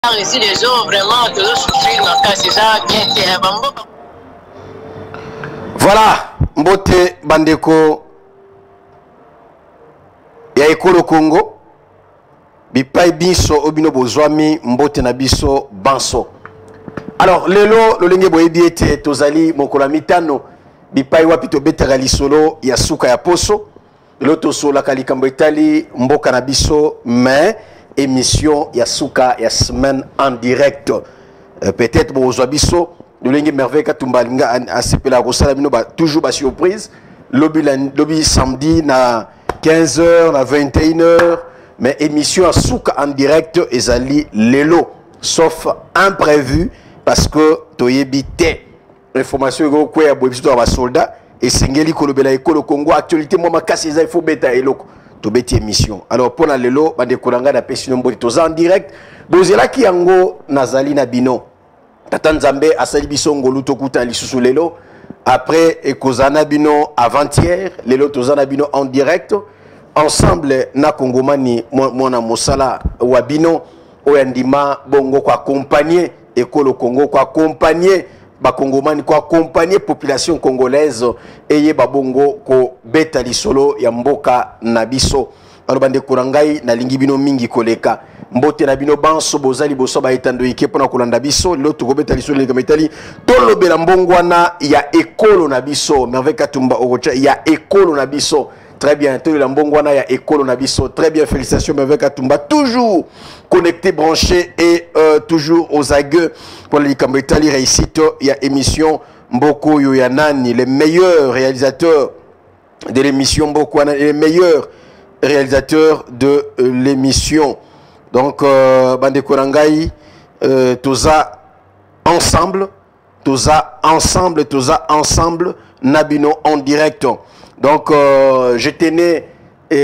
Ici, les gens vraiment toujours souffrir dans le cas, c'est ça qui est Voilà, Mbote Bandeko ya ekolo Congo bipai biso obino bozwami mbote na biso banso. Alors lelo lolenge boyebi ete tozali mokolo mitano bipai wapi tobetaka lisolo ya suka ya poso lelo tosolaka likambo etali mboka na biso mais émission ya suka ya semaine en direct. Peut-être bozwa biso lolenge merveille katumbalinga asepela kosala bino ba toujours ba surprise lobby samedi na 15h na 21h mais émission à souk en direct ezali lelo sauf imprévu parce que toyebite information ego ko ya bobiso ba soldat et sengeli kolobela ekolo Congo actualité moi makasi il faut beta eloko to beti émission. Alors pour la lelo bande kolanga na pesi nombo toza en direct bozela ki yango nazali na bino tata Nzambe asali biso ngolu tokuta lisusu lelo. Après ekozana bino avant-hier lelo tozana bino en direct ensemble na Kongomani mwana mosala wa bino oyandima bongo kwa accompagner ekolo Congo kwa accompagner ba Kongomani kwa accompagner population congolaise eye ba bongo ko beta lisolo ya mboka na biso. Alors bande kurangai na lingi bino mingi koleka mbote na bino banso bozali boso ba etando ike pona kolanda biso lelo tokobeta lisolo ya metali tolobela mbongwana ya ekolo na biso merveille katumba ogocha ya ekolo na biso. Très bien, tout le mbongwana ya ekolo na biso. Très bien, félicitations merveille katumba toujours connecté, branché et toujours aux agueux pour les Cambritali réussite. Il y a émission Mboko Yoyanani, les meilleurs réalisateurs de l'émission Mboko, les meilleurs réalisateurs de l'émission. Donc, Bande Korangai, Toza ensemble, Nabino en direct. Donc, je tenais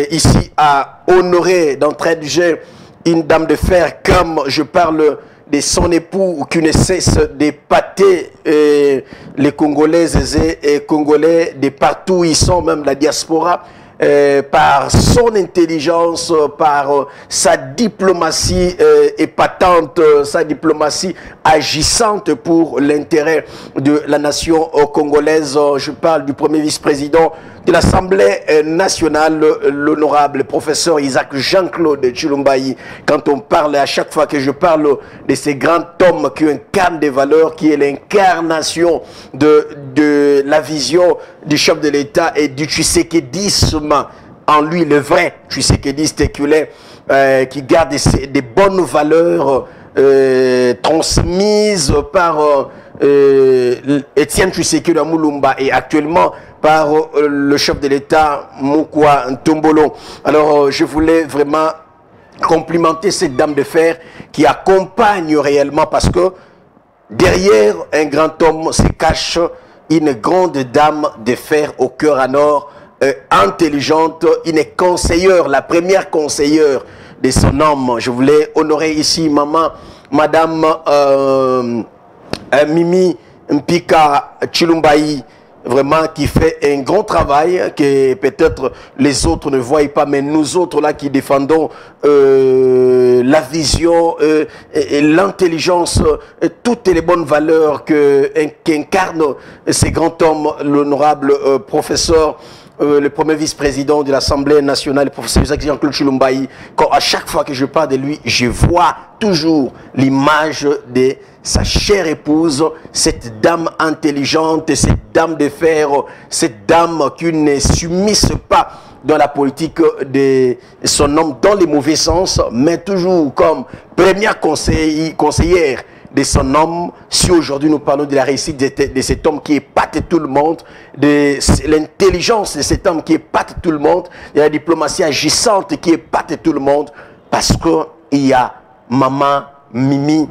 ici à honorer d'entrée de jeu une dame de fer comme je parle de son époux qui ne cesse d'épater les Congolaises et Congolais de partout où ils sont, même la diaspora. Par son intelligence, par sa diplomatie épatante, sa diplomatie agissante pour l'intérêt de la nation congolaise. Je parle du premier vice-président de l'Assemblée nationale, l'honorable professeur Isaac Jean-Claude Tshilombayi. Quand on parle, à chaque fois que je parle de ces grands hommes qui incarnent des valeurs, qui est l'incarnation de la vision du chef de l'État et du tshisekédisme en lui, le vrai tshisekédiste qui garde des bonnes valeurs transmises par Étienne Tshisekedi Mulumba et actuellement par le chef de l'État Mukwa Ntombolo. Alors je voulais vraiment complimenter cette dame de fer qui accompagne réellement parce que derrière un grand homme se cache une grande dame de fer au cœur en or, intelligente, une conseillère, la première conseillère de son homme. Je voulais honorer ici madame Mimi Mpika Tshilombayi, vraiment qui fait un grand travail que peut-être les autres ne voient pas, mais nous autres là qui défendons la vision et l'intelligence, toutes les bonnes valeurs qu'incarne ces grands hommes, l'honorable professeur le premier vice-président de l'Assemblée nationale, le professeur Jean-Claude Tshilombayi. Quand à chaque fois que je parle de lui, je vois toujours l'image de sa chère épouse, cette dame intelligente, cette dame de fer, cette dame qui ne s'immisce pas dans la politique de son homme dans les mauvais sens, mais toujours comme première conseillère de son homme. Si aujourd'hui nous parlons de la réussite de cet homme qui épate tout le monde, de l'intelligence de cet homme qui épate tout le monde, de la diplomatie agissante qui épate tout le monde, parce qu'il y a maman Mimi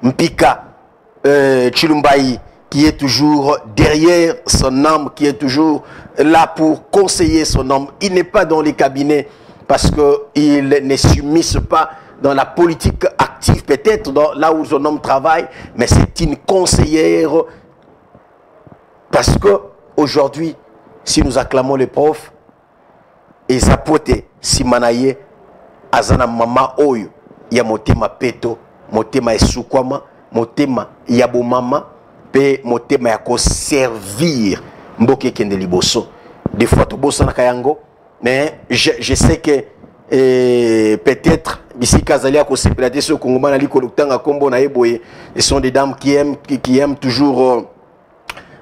Mpika Tshilombayi qui est toujours derrière son homme, qui est toujours là pour conseiller son homme. Il n'est pas dans les cabinets parce qu'il ne s'immisce pas dans la politique active, peut-être là où son homme travaille, mais c'est une conseillère parce que aujourd'hui, si nous acclamons les profs, et Zapote Simanaye, Azana Mama Oyo, Yamote Mapeto, motema esukwama, motema ya bomama, pe motema ya ko servir mboke kende liboso. Des fois to bossa na kayango, mais je sais que peut-être ici Kazalia ko sepelate ce Congomana li kolutanga kombo na eboye, ce sont des dames qui aiment toujours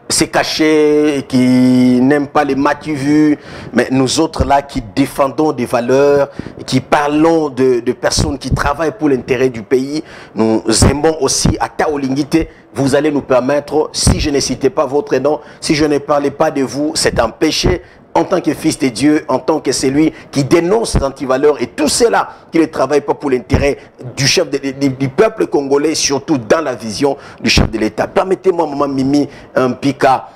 se cacher, qui n'aiment pas les matu vus, mais nous autres là qui défendons des valeurs, qui parlons de personnes qui travaillent pour l'intérêt du pays, nous aimons aussi à Taolingite. Vous allez nous permettre, si je ne citais pas votre nom, si je ne parlais pas de vous, c'est un péché. En tant que fils de Dieu, en tant que celui qui dénonce cette antivaleur et tout cela qui ne travaille pas pour l'intérêt du chef du peuple congolais, surtout dans la vision du chef de l'État. Permettez-moi, Maman Mimi Mpika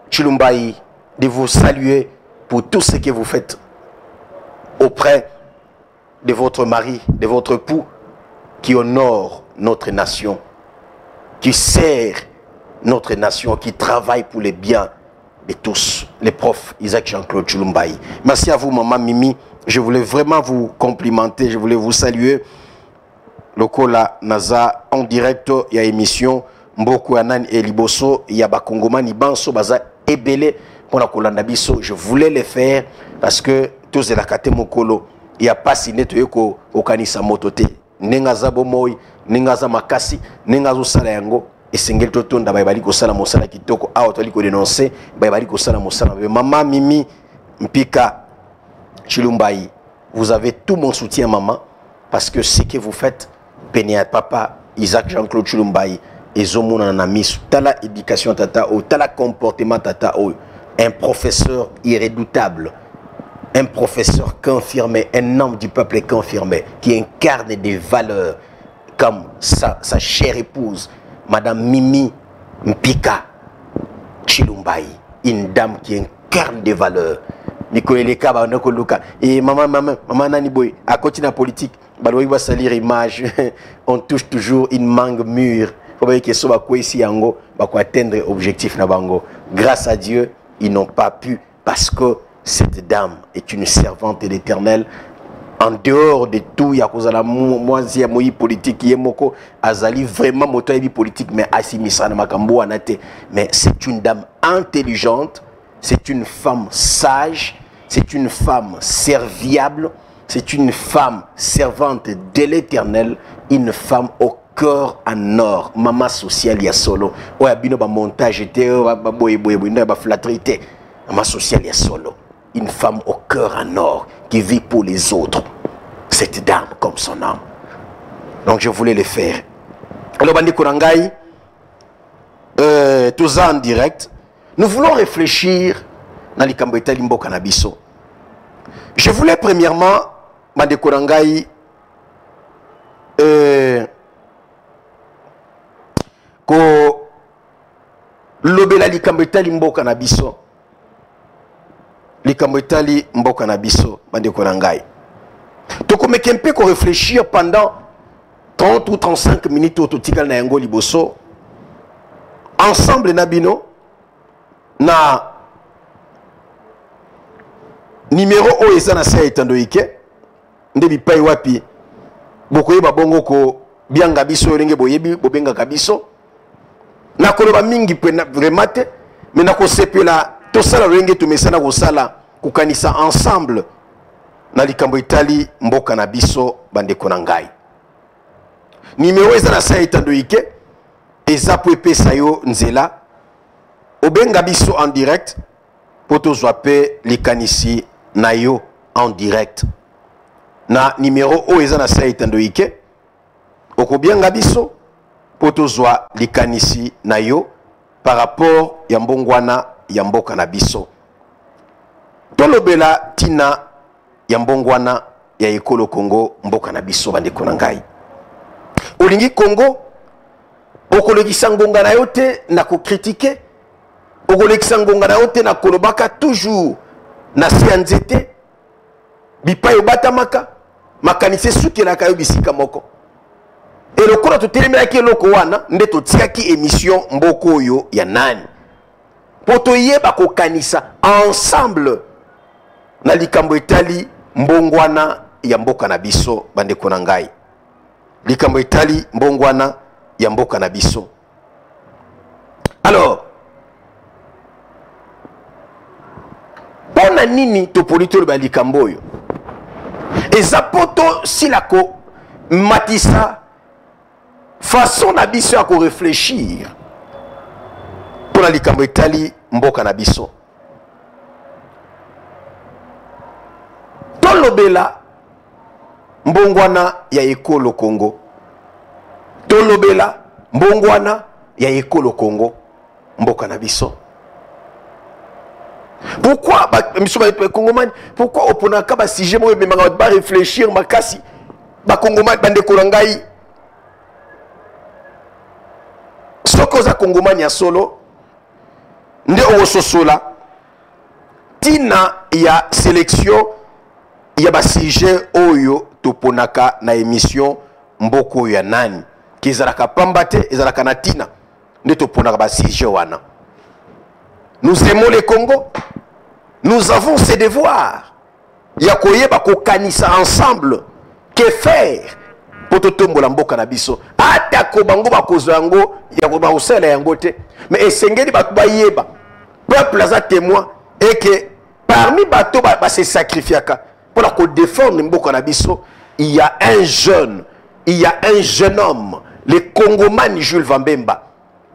Chilumbayi, de vous saluer pour tout ce que vous faites auprès de votre mari, de votre époux, qui honore notre nation, qui sert notre nation, qui travaille pour les biens de tous, les profs Isaac Jean-Claude Chilumbayi. Merci à vous, Maman Mimi. Je voulais vraiment vous complimenter, je voulais vous saluer. Lokola Naza en direct, il y a émission Mboko Anan et Liboso, il y a Bakongomani Banso, Baza Ebele pour la Kolanda Biso. Je voulais le faire parce que tous les Kate Mokolo, il n'y a pas si net au Kanisa Motote. Nengaza Bomoy, Nengaza Makasi, Nengazo Salayango. Et singel totonda baibali ko sala mosala kitoko a otali ko dénoncer baibali ko sala mosala. Maman Mimi Mpika Chilumbayi, vous avez tout mon soutien, maman, parce que ce que vous faites, Pénéat papa Isaac Jean-Claude Chilumbayi et Zomona Namis, tala éducation tata o, tala comportement tata o, un professeur irrédoutable, un professeur confirmé, un homme du peuple confirmé, qui incarne des valeurs comme sa chère épouse Madame Mimi Mpika Chilumbayi, une dame qui incarne des valeurs. Et maman Nani Boy, à côté de la politique, il va salir image, on touche toujours une mangue mûre. Il faut que ce soit ici pour atteindre l'objectif. Grâce à Dieu, ils n'ont pas pu, parce que cette dame est une servante de l'Éternel. En dehors de tout, il y a moi politique qui est moko azali vraiment moto politique mais asimisana makambo anate, mais c'est une dame intelligente, c'est une femme sage, c'est une femme serviable, c'est une femme servante de l'Éternel, une femme au cœur en or. Maman sociale ya solo oya bino ba montage te ba boye ba flatterie te. Maman sociale ya solo, une femme au cœur en or qui vit pour les autres. Cette dame comme son âme. Donc je voulais le faire. Alors Bandi Kurangai, tout ça en direct. Nous voulons réfléchir dans les Kamboueta Limbo Kanabiso. Je voulais premièrement, Bandi Kurangai, que l'obéla li Kamboueta Limbo Kanabiso. Li Kamboueta Limbo Kanabiso, Bandi Kurangai. Donc, on peut réfléchir pendant 30 ou 35 minutes au total na yango liboso. Ensemble, Nabino, na numéro o ezana sa etandoike, ndebi pai wapi, bokoye babongo ko bianga biso renge boyebi, bobenga kabiso. Na koloba mingi pena vraiment, mais na ko sepela to sala renge to mesana ko sala kukanisa ensemble. Na likambo itali mboka na biso bandeko na ngai. Numéro eza na sa etandoike eza po epesa yo nzela obenga biso en direct poto zwa pe likanisi na yo en direct. Na numéro o eza na sa etandoike okobenga biso poto zwa likanisi na yo par rapport ya mbongwana ya mboka na biso. Tolobela tina Yambongwana ya ekolo Congo mboka na biso bandeko na ngai. Olingi Congo okolekisa ngonga na yo te na ko critiquer, okolekisa ngonga na yo te na kolobaka toujours na sianzete bipa yo batamaka makanise sukela kayo bisika moko. Et lokola to telemela ki loko wana nde to tiaki émission mboko yo ya nani. Poto yeba ko kanisa ensemble na likambo etali mbongwana ya mboka na biso bandeko na ngai. likambo etali mbongwana ya mboka na biso. Alors pona nini topolitolo ba likambo oyo eza poto silako matisa façon na biso ya ko réfléchir pona likambo etali mboka na biso. Tolobela mbongwana ya ekolo Congo, tolobela mbongwana ya ekolo Congo mboka na biso. Pourquoi Congomani, pourquoi oponaka ba sujet mo memanga ba réfléchir makasi ba Congomani bande kolangai soko za Congomani ya solo nde ososola tina ya sélection ya ba sujet oyo toponaka na émission mboko ya nani kizalaka pambate ezalaka na tina nde toponaka ba sujet wana. Nous aimons le Congo. Nous avons ces devoirs. Yakoye bako kanisa ensemble. Que faire pour totombola mboka na biso? Ata ko bango bakozo yango yakoba osela yango te. Mais esengeli batu bayeba. Peuple aza témoin et que parmi bato ba se sacrifiaka pour la défendre mboka na biso, il y a un jeune homme, le Congomani Jules Vambemba,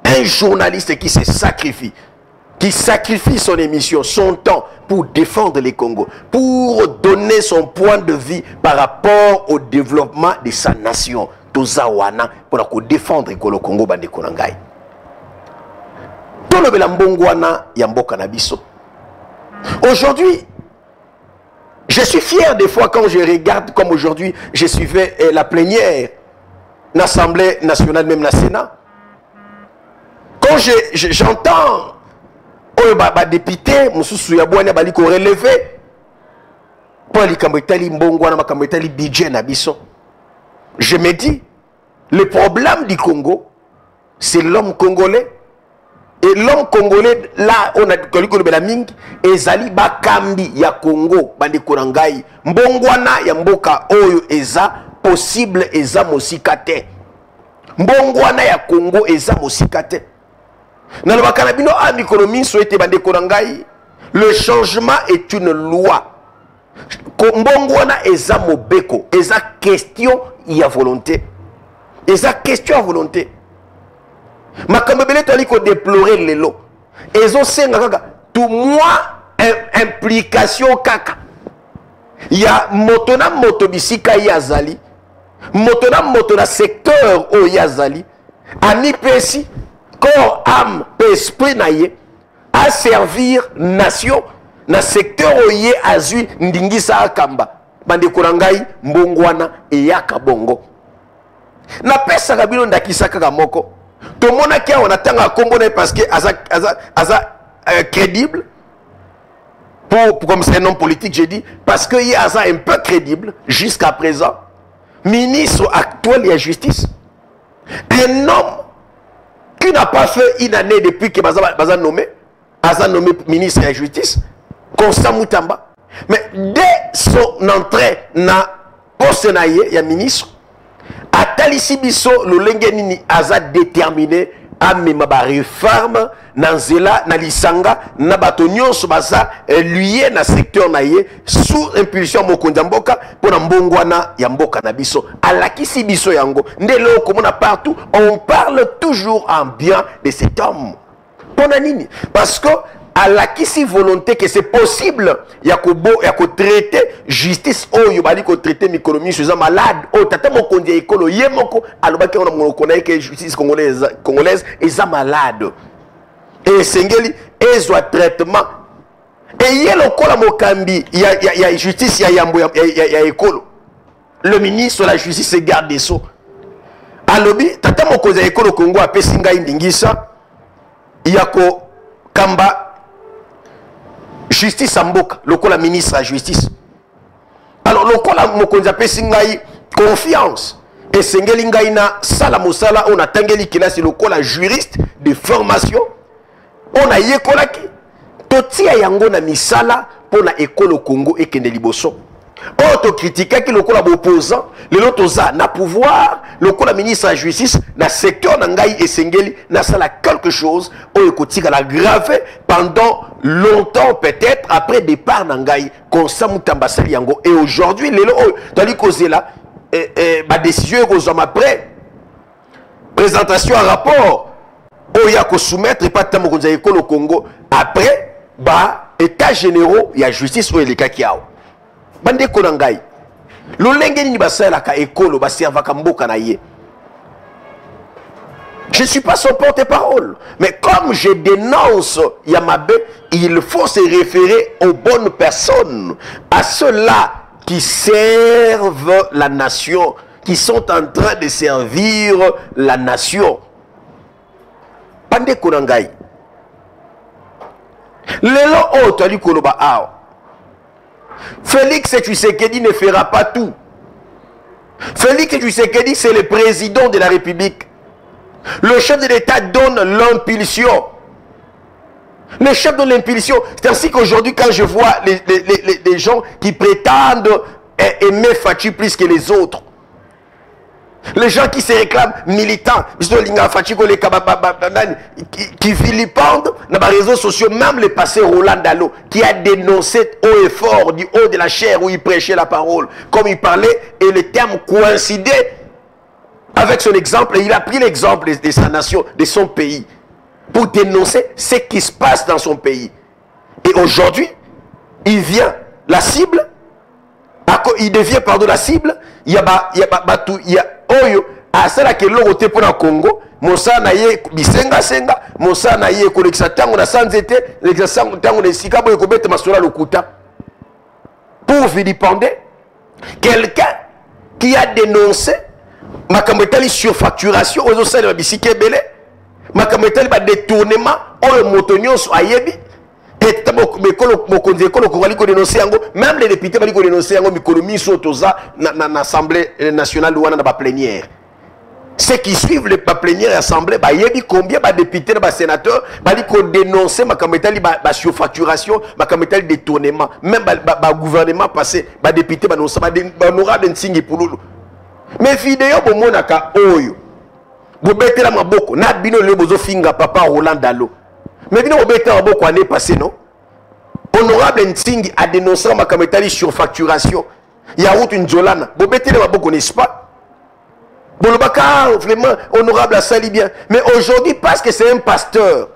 un journaliste qui se sacrifie. Qui sacrifie son émission, son temps pour défendre les Congo, pour donner son point de vue par rapport au développement de sa nation. Tozawana pour défendre le Congo bande konangai. Tolobela mbongwana ya mboka na biso. Aujourd'hui, je suis fier des fois quand je regarde comme aujourd'hui, je suivais la plénière l'Assemblée nationale, même la Sénat. Quand j'entends député mususu ya bwana bali ko relever pour likambo etali mbongwana makambo etali budget na biso. Je me dis le problème du Congo c'est l'homme congolais, et l'homme congolais là on a koliko bela mingi ezali bakambi ya Congo bandi konangai mbongwana ya mboka oyo eza possible eza mosikate mbongwana ya Congo eza mosikate. Le changement est une loi. Mbongwana eza mobeko, eza question ya volonté. Eza question à volonté. Makambebele tali ko déplorer lelo. Ezo senga kaka tout moi implication kaka. Ya motona motobisika yazali. Motona secteur o yazali. Ani pesi corps, âme, esprit naye à servir nation na secteur oye azui ndingisa akamba bande korangai mbongwana eyaka bongo na pesa kabilo ndakisa kaka moko to mona kia on atanga Congo na parce que aza crédible pour comme c'est un homme politique j'ai dit parce que il a un peu crédible jusqu'à présent ministre actuel de la justice, un homme qui n'a pas fait une année depuis que Baza nommé ministre de la Justice, Constant Moutamba. Mais dès son entrée na poste na ye, ya ministre, Atalisi Biso, le Lengenini, Aza déterminé à mema ba réforme nanzela na lisanga na batonyo so baza lié na secteur na ye sous impulsion mokonza mboka pona mbongwana ya mboka na biso alakisi biso yango ndelo komona partout on parle toujours en bien de cet homme pona nini parce que alakisi volonté que c'est possible ya ko traiter justice oyo bali ko traiter l'économie sur malade o tata mokonzi ekolo yemoko alobaki on mo connaît que justice congolaise est malade et sengeli ezwa traitement et yelo kola mokambi ya justice ya yambo ya ekolo le ministre de la justice et garde des sceaux alobi tata mokonzi ekolo Congo apesi ngai ndingisa yako kamba justice amboka lokola ministre de la justice alors lokola mokonzi apesi ngai confiance et sengeli ngai na sala mosala on atangeli kilasi lokola juriste de formation on a yekolaki totia yango na misala pona ekolo Congo ekende liboso auto critique ki lokola opposant le lotoza na pouvoir le ministre de la justice dans le secteur Nangaï et Sengeli n'a pas quelque chose où il a gravé pendant longtemps peut-être après départ Nangaï comme ça Moutambasali Yango. Et aujourd'hui les là ma décision est après présentation à rapport où il y a que soumettre et pas tant au Congo après état généraux il y a justice où il est kakiao bande konangai lolenge ni basala ka ekolo baserva ka mboka na ye. Je ne suis pas son porte-parole, mais comme je dénonce Yamabe, il faut se référer aux bonnes personnes, à ceux-là qui servent la nation, qui sont en train de servir la nation. Pande konangai. Lelo otali koloba ao. Félix Tshisekedi ne fera pas tout. Félix Tshisekedi, c'est le président de la République. Le chef de l'État donne l'impulsion. Le chef donne l'impulsion. C'est ainsi qu'aujourd'hui, quand je vois les gens qui prétendent aimer Fachi plus que les autres, les gens qui se réclament militants, qui vilipendent dans les réseaux sociaux, même le passé Roland Dalo, qui a dénoncé haut et fort du haut de la chair où il prêchait la parole, comme il parlait, et les termes coïncidaient avec son exemple, et il a pris l'exemple de sa nation, de son pays, pour dénoncer ce qui se passe dans son pays. Et aujourd'hui, il vient, la cible, il devient, pardon, la cible, il y a oyo asala ke lokote pour le Congo mosa na ye bisenga senga mosa na ye kolekisa tango na sanzete lekisa tango na sika boye ko bete masola lokuta pour vilipender quelqu'un qui a dénoncé makambetali surfacturation aux osala bisike belé makambetali ba détournement oyo motonyoso ayebi et même les députés bali ko dénoncer yango mikolo miso toza na l'Assemblée nationale wana na ba plénière. Ceux qui suivent les plénières et l'Assemblée ba yebi combien ba députés ba sénateurs bali ko dénoncer makametali ba surfacturation makametali détournement même ba gouvernement passé ba député ba non ba honorable nsingi pululu. Mais vidéo bo monaka oyo bo betela maboko na bino le bozo finga papa Roland Dalo. Mais vous avez passé, non? Honorable Ntingi a dénoncé ma kametali sur facturation. Il y a route une Jolana. Vous ne n'est-ce pas? Vraiment, honorable à Sali bien. Mais aujourd'hui, parce que c'est un pasteur,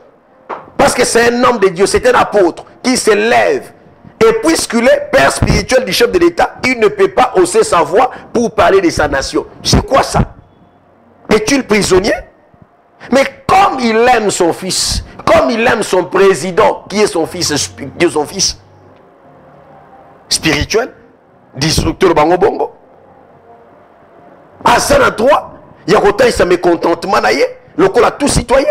parce que c'est un homme de Dieu, c'est un apôtre qui se lève. Et puisqu'il est père spirituel du chef de l'État, il ne peut pas hausser sa voix pour parler de sa nation. C'est quoi ça? Est-il prisonnier? Mais comme il aime son fils, comme il aime son président, qui est son fils spirituel, destructeur Bango Bongo, à Sana 3, il y a ça mécontentement, le col à tout citoyen.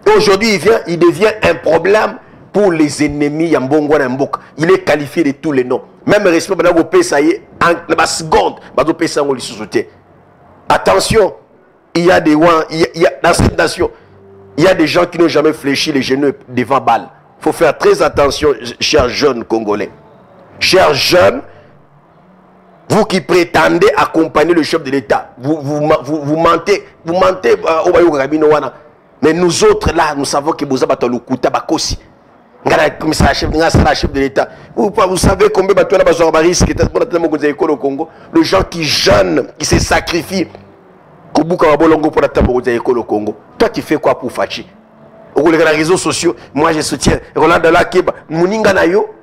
Et aujourd'hui, il devient un problème pour les ennemis Yambongo Namboka. Il est qualifié de tous les noms. Même respect, en la seconde, attention, il y a des dans cette nation. Il y a des gens qui n'ont jamais fléchi les genoux devant balle. Il faut faire très attention, chers jeunes Congolais. Chers jeunes, vous qui prétendez accompagner le chef de l'État, vous mentez au Bayo Rabinowana. Mais nous autres là, nous savons que vous avez le coup tabakosi. Chef de l'État. Vous savez combien de risques au Congo. Les gens qui jeûnent, qui se sacrifient. Congo. Toi tu fais quoi pour Fachi? Au les réseaux sociaux, moi je soutiens Roland Dalakiba, Muninga Nayo.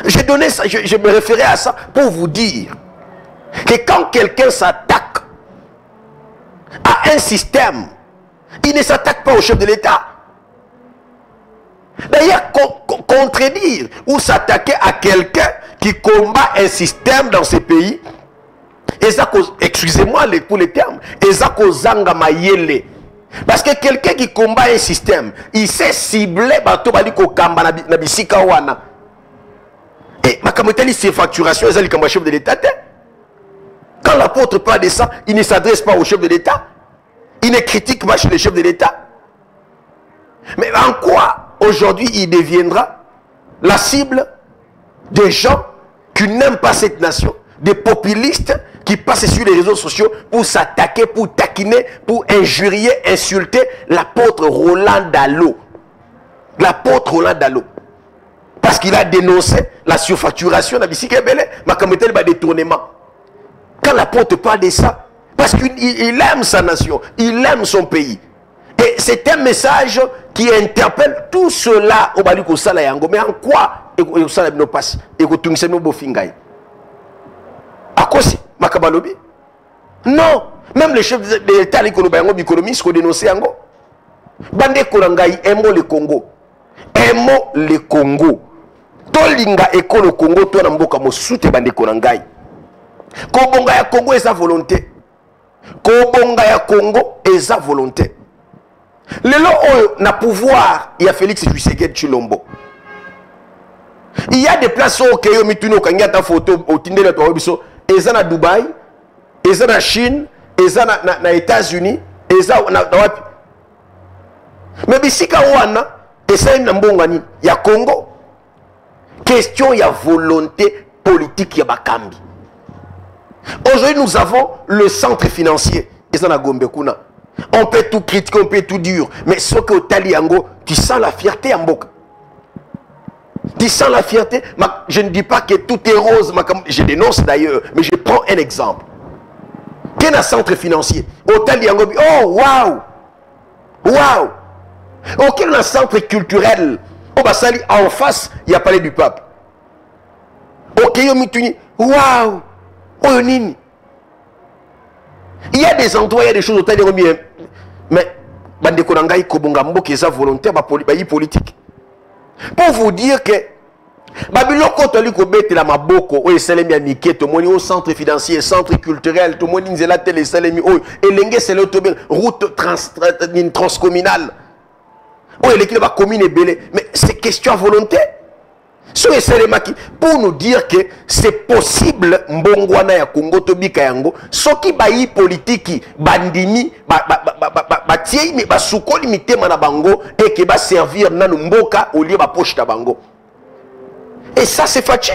J'ai donné ça, je me référais à ça pour vous dire que quand quelqu'un s'attaque à un système, il ne s'attaque pas au chef de l'État. D'ailleurs, contredire ou s'attaquer à quelqu'un qui combat un système dans ce pays, excusez-moi pour les termes, parce que quelqu'un qui combat un système, il sait cibler et ma c'est facturation, c'est chef de l'État. Quand l'apôtre parle de ça, il ne s'adresse pas au chef de l'État, il ne critique pas le chef de l'État. Mais en quoi aujourd'hui il deviendra la cible des gens qui n'aiment pas cette nation, des populistes, qui passent sur les réseaux sociaux pour s'attaquer, pour taquiner, pour injurier, insulter l'apôtre Roland Dallot. L'apôtre Roland Dallot. Parce qu'il a dénoncé la surfacturation de la musique belé, mais comme tel détournement. Quand l'apôtre parle de ça, parce qu'il aime sa nation, il aime son pays. Et c'est un message qui interpelle tout cela au Baliko Sala Yango. Mais en quoi et ça ne passe et que tout nous bofingaï. À quoi c'est Makabalobi? Non, même les chefs de l'État l'économiste qui dénoncé Yango. Bande Kolangaï aimo le Congo. Aimo le Congo. Tolinga eko le Congo to na mboka mosute bande Kolangaï. Kobonga ya Congo et sa volonté. Kobonga ya Congo et sa volonté. Le lot na pouvoir, il y a Félix Tshisekedi Tshilombo. Il y a des places où il y a des photos au Tindé et ça na Dubaï, et ça na Chine, et ça na États-Unis, et ça na mais bisika wana et ça na mbongani ya Congo. Question, il y a volonté politique ya bakambi. Aujourd'hui, nous avons le centre financier. Et ça na Gombe Kuna. On peut tout critiquer, on peut tout dire. Mais ce que Tali Yango, tu sens la fierté en Mboka. Tu sens la fierté. Je ne dis pas que tout est rose. Je dénonce d'ailleurs. Mais je prends un exemple. Quel est un centre financier? Tali Yango, oh waouh! Waouh! Quel est un centre culturel? Basali, en face, il y a Palais du Pape. Ok, waouh! Il y a des endroits, il y a des choses au Tali Yango. Mais, bande Konangaï, Kobongambo, qui est sa volonté, politique. Pour vous dire que, Babiloko, toli kobete la maboko, o eselemi amike, to moni au centre financier, centre culturel, to moni nzela tele eselemi, o elenge sele tobe, route transcommunale. O eleki ba commune belé, mais c'est question à volonté. Pour nous dire que c'est possible mbongwana ya Congo to bika yango soki bayi politique bandimi batie mi basukoli mitema na bango et que ba servir nanu mboka au lieu ba poche ta bango. Et ça c'est fachi.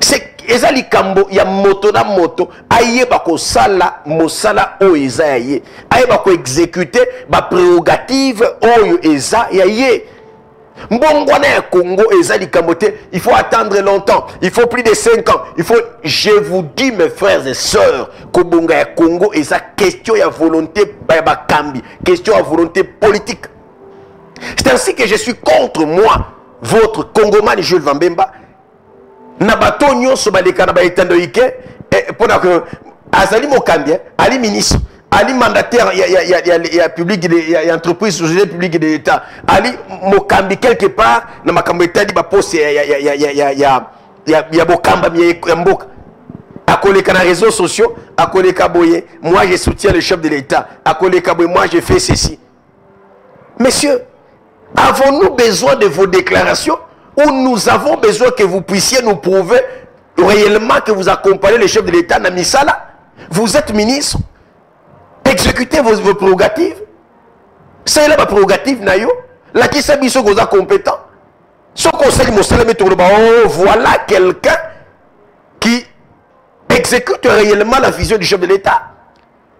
C'est ezali kambo ya moto na moto ayeba ko sala mosala o eza ye ayeba ko exécuter ba prérogative oyo eza ye. Mbongwana ya Congo ezali kamote, il faut attendre longtemps, il faut plus de 5 ans, il faut, je vous dis mes frères et sœurs, Kobonga ya Congo eza question ya volonté bakambi, question ya volonté politique. C'est ainsi que je suis contre moi, votre Congoman Jules Vambemba, nabato nyonso baleka na ba etandoike, pona que azali mokambi, ali ministre. Ali mandataire, il y a public, il y a entreprise, société publique de l'État. Ali mokambi quelque part, na makambo etali ba poste il y a bokamba mboka. Akole kana réseaux sociaux, akole kaboye, moi je soutiens le chef de l'État. Akole kaboye, moi je fais ceci. Messieurs, avons-nous besoin de vos déclarations ou nous avons besoin que vous puissiez nous prouver réellement que vous accompagnez le chef de l'État na misala? Vous êtes ministre? Exécutez vos prérogatives. C'est là ma prérogative nayo. La qui s'est mis sur vos compétents. Ce conseil voilà quelqu'un qui exécute réellement la vision du chef de l'État.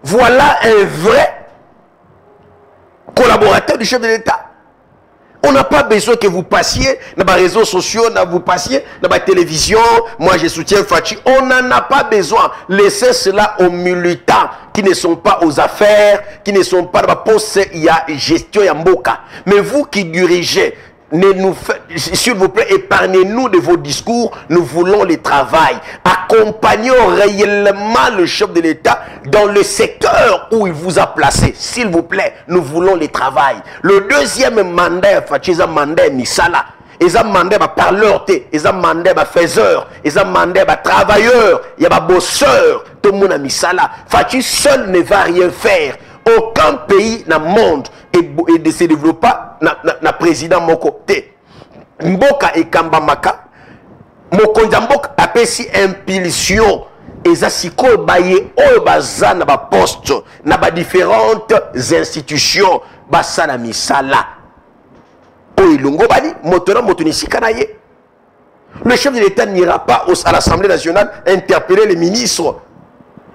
Voilà un vrai collaborateur du chef de l'État. On n'a pas besoin que vous passiez dans les réseaux sociaux, vous passiez dans la télévision. Moi, je soutiens Fachi. On n'en a pas besoin. Laissez cela aux militants qui ne sont pas aux affaires, qui ne sont pas dans la poste, il y a gestion, il y a mboka. Mais vous qui dirigez, s'il vous plaît, épargnez-nous de vos discours. Nous voulons le travail. Accompagnons réellement le chef de l'État dans le secteur où il vous a placé. S'il vous plaît, nous voulons le travail. Le deuxième mandat, c'est un mandat Misala. Ils ont demandé à parleur, ils ont demandé à faiseur, ils ont demandé à travailleur, il y a un bosseur. Tout le monde a mis ça là. Fachi seul ne va rien faire. Aucun pays dans le monde et se développe pas na président mon côté. Mboka et Kambamaka, Mokonja Mboka a si impulsion. Et ça si ko baye o baza na ba poste na ba différentes institutions basala misala. O ilungo bali motona motoni sikana ye. Le chef de l'État n'ira pas à l'Assemblée nationale interpeller les ministres,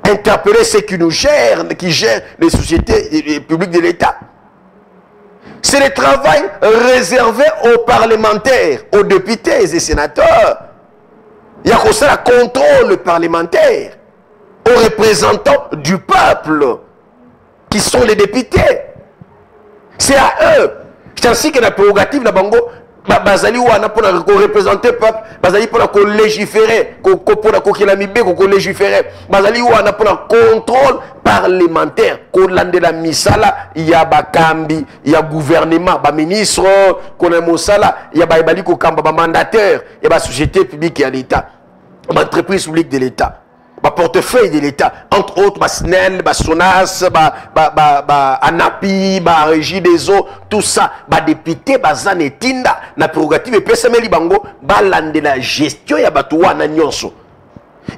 interpeller ceux qui gèrent les sociétés publiques de l'État. C'est le travail réservé aux parlementaires, aux députés et sénateurs. Il y a aussi le contrôle parlementaire, aux représentants du peuple, qui sont les députés. C'est à eux. C'est ainsi que la prérogative de la Bango, bazali wana pour représenter le peuple, bazali pour légiférer, pour légiférer, bazali wana pour contrôle parlementaire, pour la misala, il y a bakambi, il y a gouvernement, ba ministre, qu'on a mosala, il y a baibali ko kamba, ba mandataire, il y a ba société publique et l'État, ba entreprise publique de l'État. Portefeuille de l'État, entre autres, SNEL, SONAS, ANAPI, Régie des eaux, tout ça, député, Zanetinda, la prérogative, et PSML Bango, de la gestion, il y a Batoua, Nanyonso.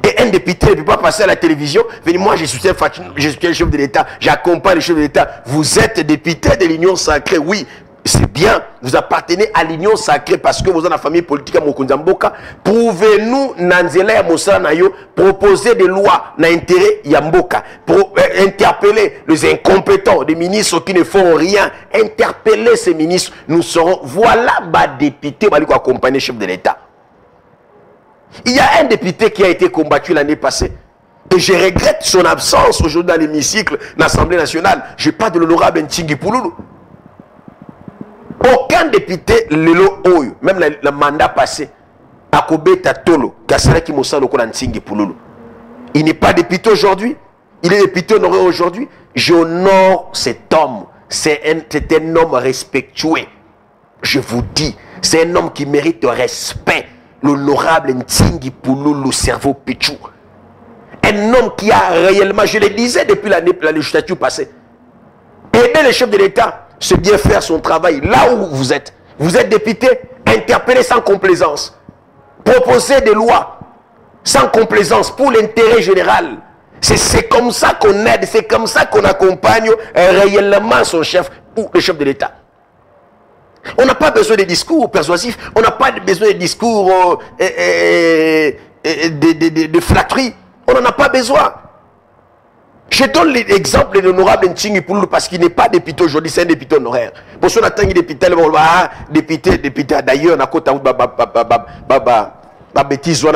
Et un député ne peut pas passer à la télévision, venez, moi je soutiens le chef de l'État, j'accompagne le chef de l'État. Vous êtes député de l'Union sacrée, oui. C'est bien, vous appartenez à l'union sacrée parce que vous êtes dans la famille politique à Mokunzamboka. Prouvez-nous, Nanzela et Moussa Nayo, proposer des lois dans l'intérêt Yamboka, pour interpeller les incompétents, des ministres qui ne font rien, interpeller ces ministres. Nous serons, voilà, député, qui accompagner le chef de l'État. Il y a un député qui a été combattu l'année passée. Et je regrette son absence aujourd'hui dans l'hémicycle de l'Assemblée nationale. Je parle de l'honorable Ntingi Pouloulou. Aucun député, même le mandat passé, à Kobeta Tolo, Kassaraki Moussa Lokola Ntingi Pouloulou. Il n'est pas député aujourd'hui, il est député honoré aujourd'hui. J'honore cet homme. C'est un homme respectueux. Je vous dis, c'est un homme qui mérite respect. L'honorable Ntingi Pouloulou, cerveau Pichou. Un homme qui a réellement, je le disais depuis la législature passée, aider le chef de l'État. C'est bien faire son travail là où vous êtes. Vous êtes député, interpellé sans complaisance. Proposer des lois sans complaisance pour l'intérêt général. C'est comme ça qu'on aide, c'est comme ça qu'on accompagne réellement son chef ou le chef de l'État. On n'a pas besoin de discours persuasifs, on n'a pas besoin de discours de flatterie. On n'en a pas besoin. Je donne l'exemple de l'honorable Ntingi Pouloulou parce qu'il n'est pas député aujourd'hui, c'est un député honoraire. Pour ceux qui député, député, d'ailleurs, on a côté bêtise, je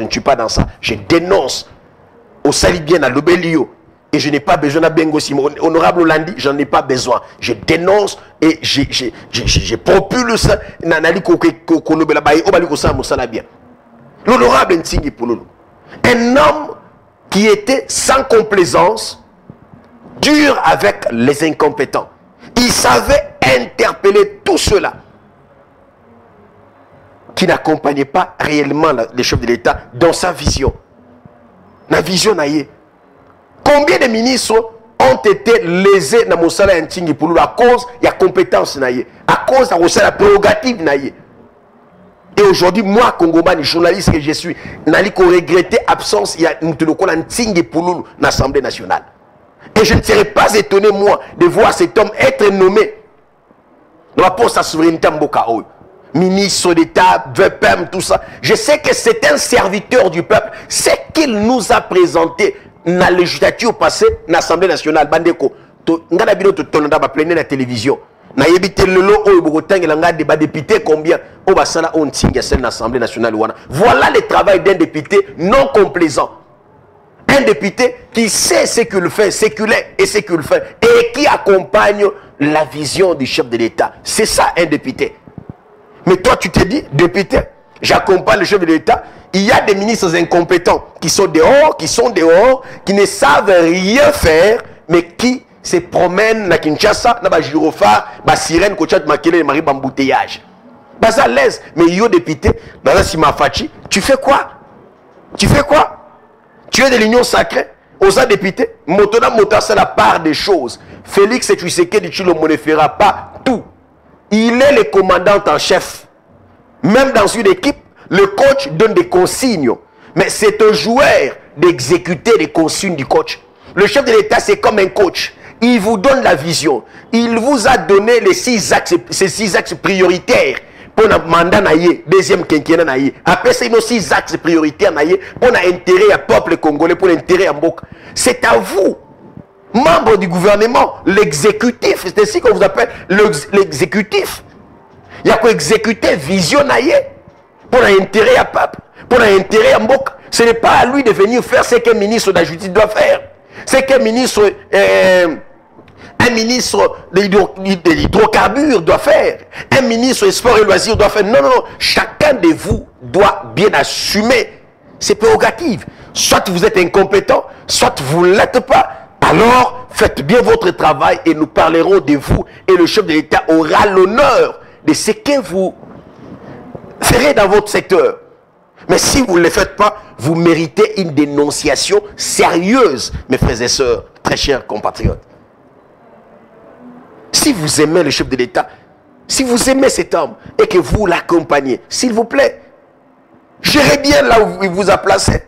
ne suis pas dans ça. Je dénonce au sali bien à l'obélio et je n'ai pas besoin d'un bengo simo. Honorable Landi, j'en ai pas besoin. Je dénonce et je propulse l'honorable Ntingi Pouloulou. Un homme qui était sans complaisance, dur avec les incompétents. Il savait interpeller tous ceux-là qui n'accompagnaient pas réellement le chef de l'État dans sa vision. La vision naïe. Combien de ministres ont été lésés dans Moussala Ntingi Pouloulou à cause de la compétence naïe, à cause de la prérogative naïe. Et aujourd'hui, moi, Congoman, journaliste que je suis, n'allais qu'au regretter l'absence, il y a Ntingi Pouloulou dans l'Assemblée nationale. Et je ne serais pas étonné, moi, de voir cet homme être nommé dans la poste à souveraineté Mboka. Ministre d'État, VPM, tout ça. Je sais que c'est un serviteur du peuple. C'est qu'il nous a présenté dans la législature passée, dans l'Assemblée nationale. Bandeko, ngana bino to tonda ba pleiner la télévision. Na yebite lelo oyo bokotanga langa débat député combien au basala on tinga celle l'Assemblée nationale wana. Voilà le travail d'un député non complaisant. Un député qui sait ce qu'il fait, ce qu'il est et ce qu'il fait et qui accompagne la vision du chef de l'État. C'est ça un député. Mais toi tu te dis député, j'accompagne le chef de l'État. Il y a des ministres incompétents qui sont dehors, qui ne savent rien faire, mais qui se promènent à Kinshasa, dans le gyrophare, la sirène, makele, mari bambouteillage. Bas à l'aise, mais yo député, dans la Simafachi, tu fais quoi? Tu fais quoi? Tu es de l'union sacrée, aux députés, Motona Mota, c'est la part des choses. Félix et Tshisekedi, tu ne me fera pas tout. Il est le commandant en chef. Même dans une équipe, le coach donne des consignes. Mais c'est un joueur d'exécuter les consignes du coach. Le chef de l'État, c'est comme un coach. Il vous donne la vision. Il vous a donné ces 6 axes prioritaires pour un mandat naïe, deuxième quinquennat naïe. Après, c'est nos 6 axes prioritaires naïe pour l'intérêt à peuple congolais, pour l'intérêt à Mbok. C'est à vous, membres du gouvernement, l'exécutif, c'est ainsi qu'on vous appelle l'exécutif. Il y a quoi exécuter vision naïe pour l'intérêt à peuple, pour l'intérêt à Mbok. Ce n'est pas à lui de venir faire ce qu'un ministre de la justice doit faire. C'est qu'un ministre, un ministre de l'hydrocarbure doit faire. Un ministre des sports et loisirs doit faire. Non, non, non. Chacun de vous doit bien assumer ses prérogatives. Soit vous êtes incompétent, soit vous ne l'êtes pas. Alors, faites bien votre travail et nous parlerons de vous. Et le chef de l'État aura l'honneur de ce que vous ferez dans votre secteur. Mais si vous ne le faites pas, vous méritez une dénonciation sérieuse, mes frères et sœurs, très chers compatriotes. Si vous aimez le chef de l'État, si vous aimez cet homme et que vous l'accompagnez, s'il vous plaît, gérez bien là où il vous a placé.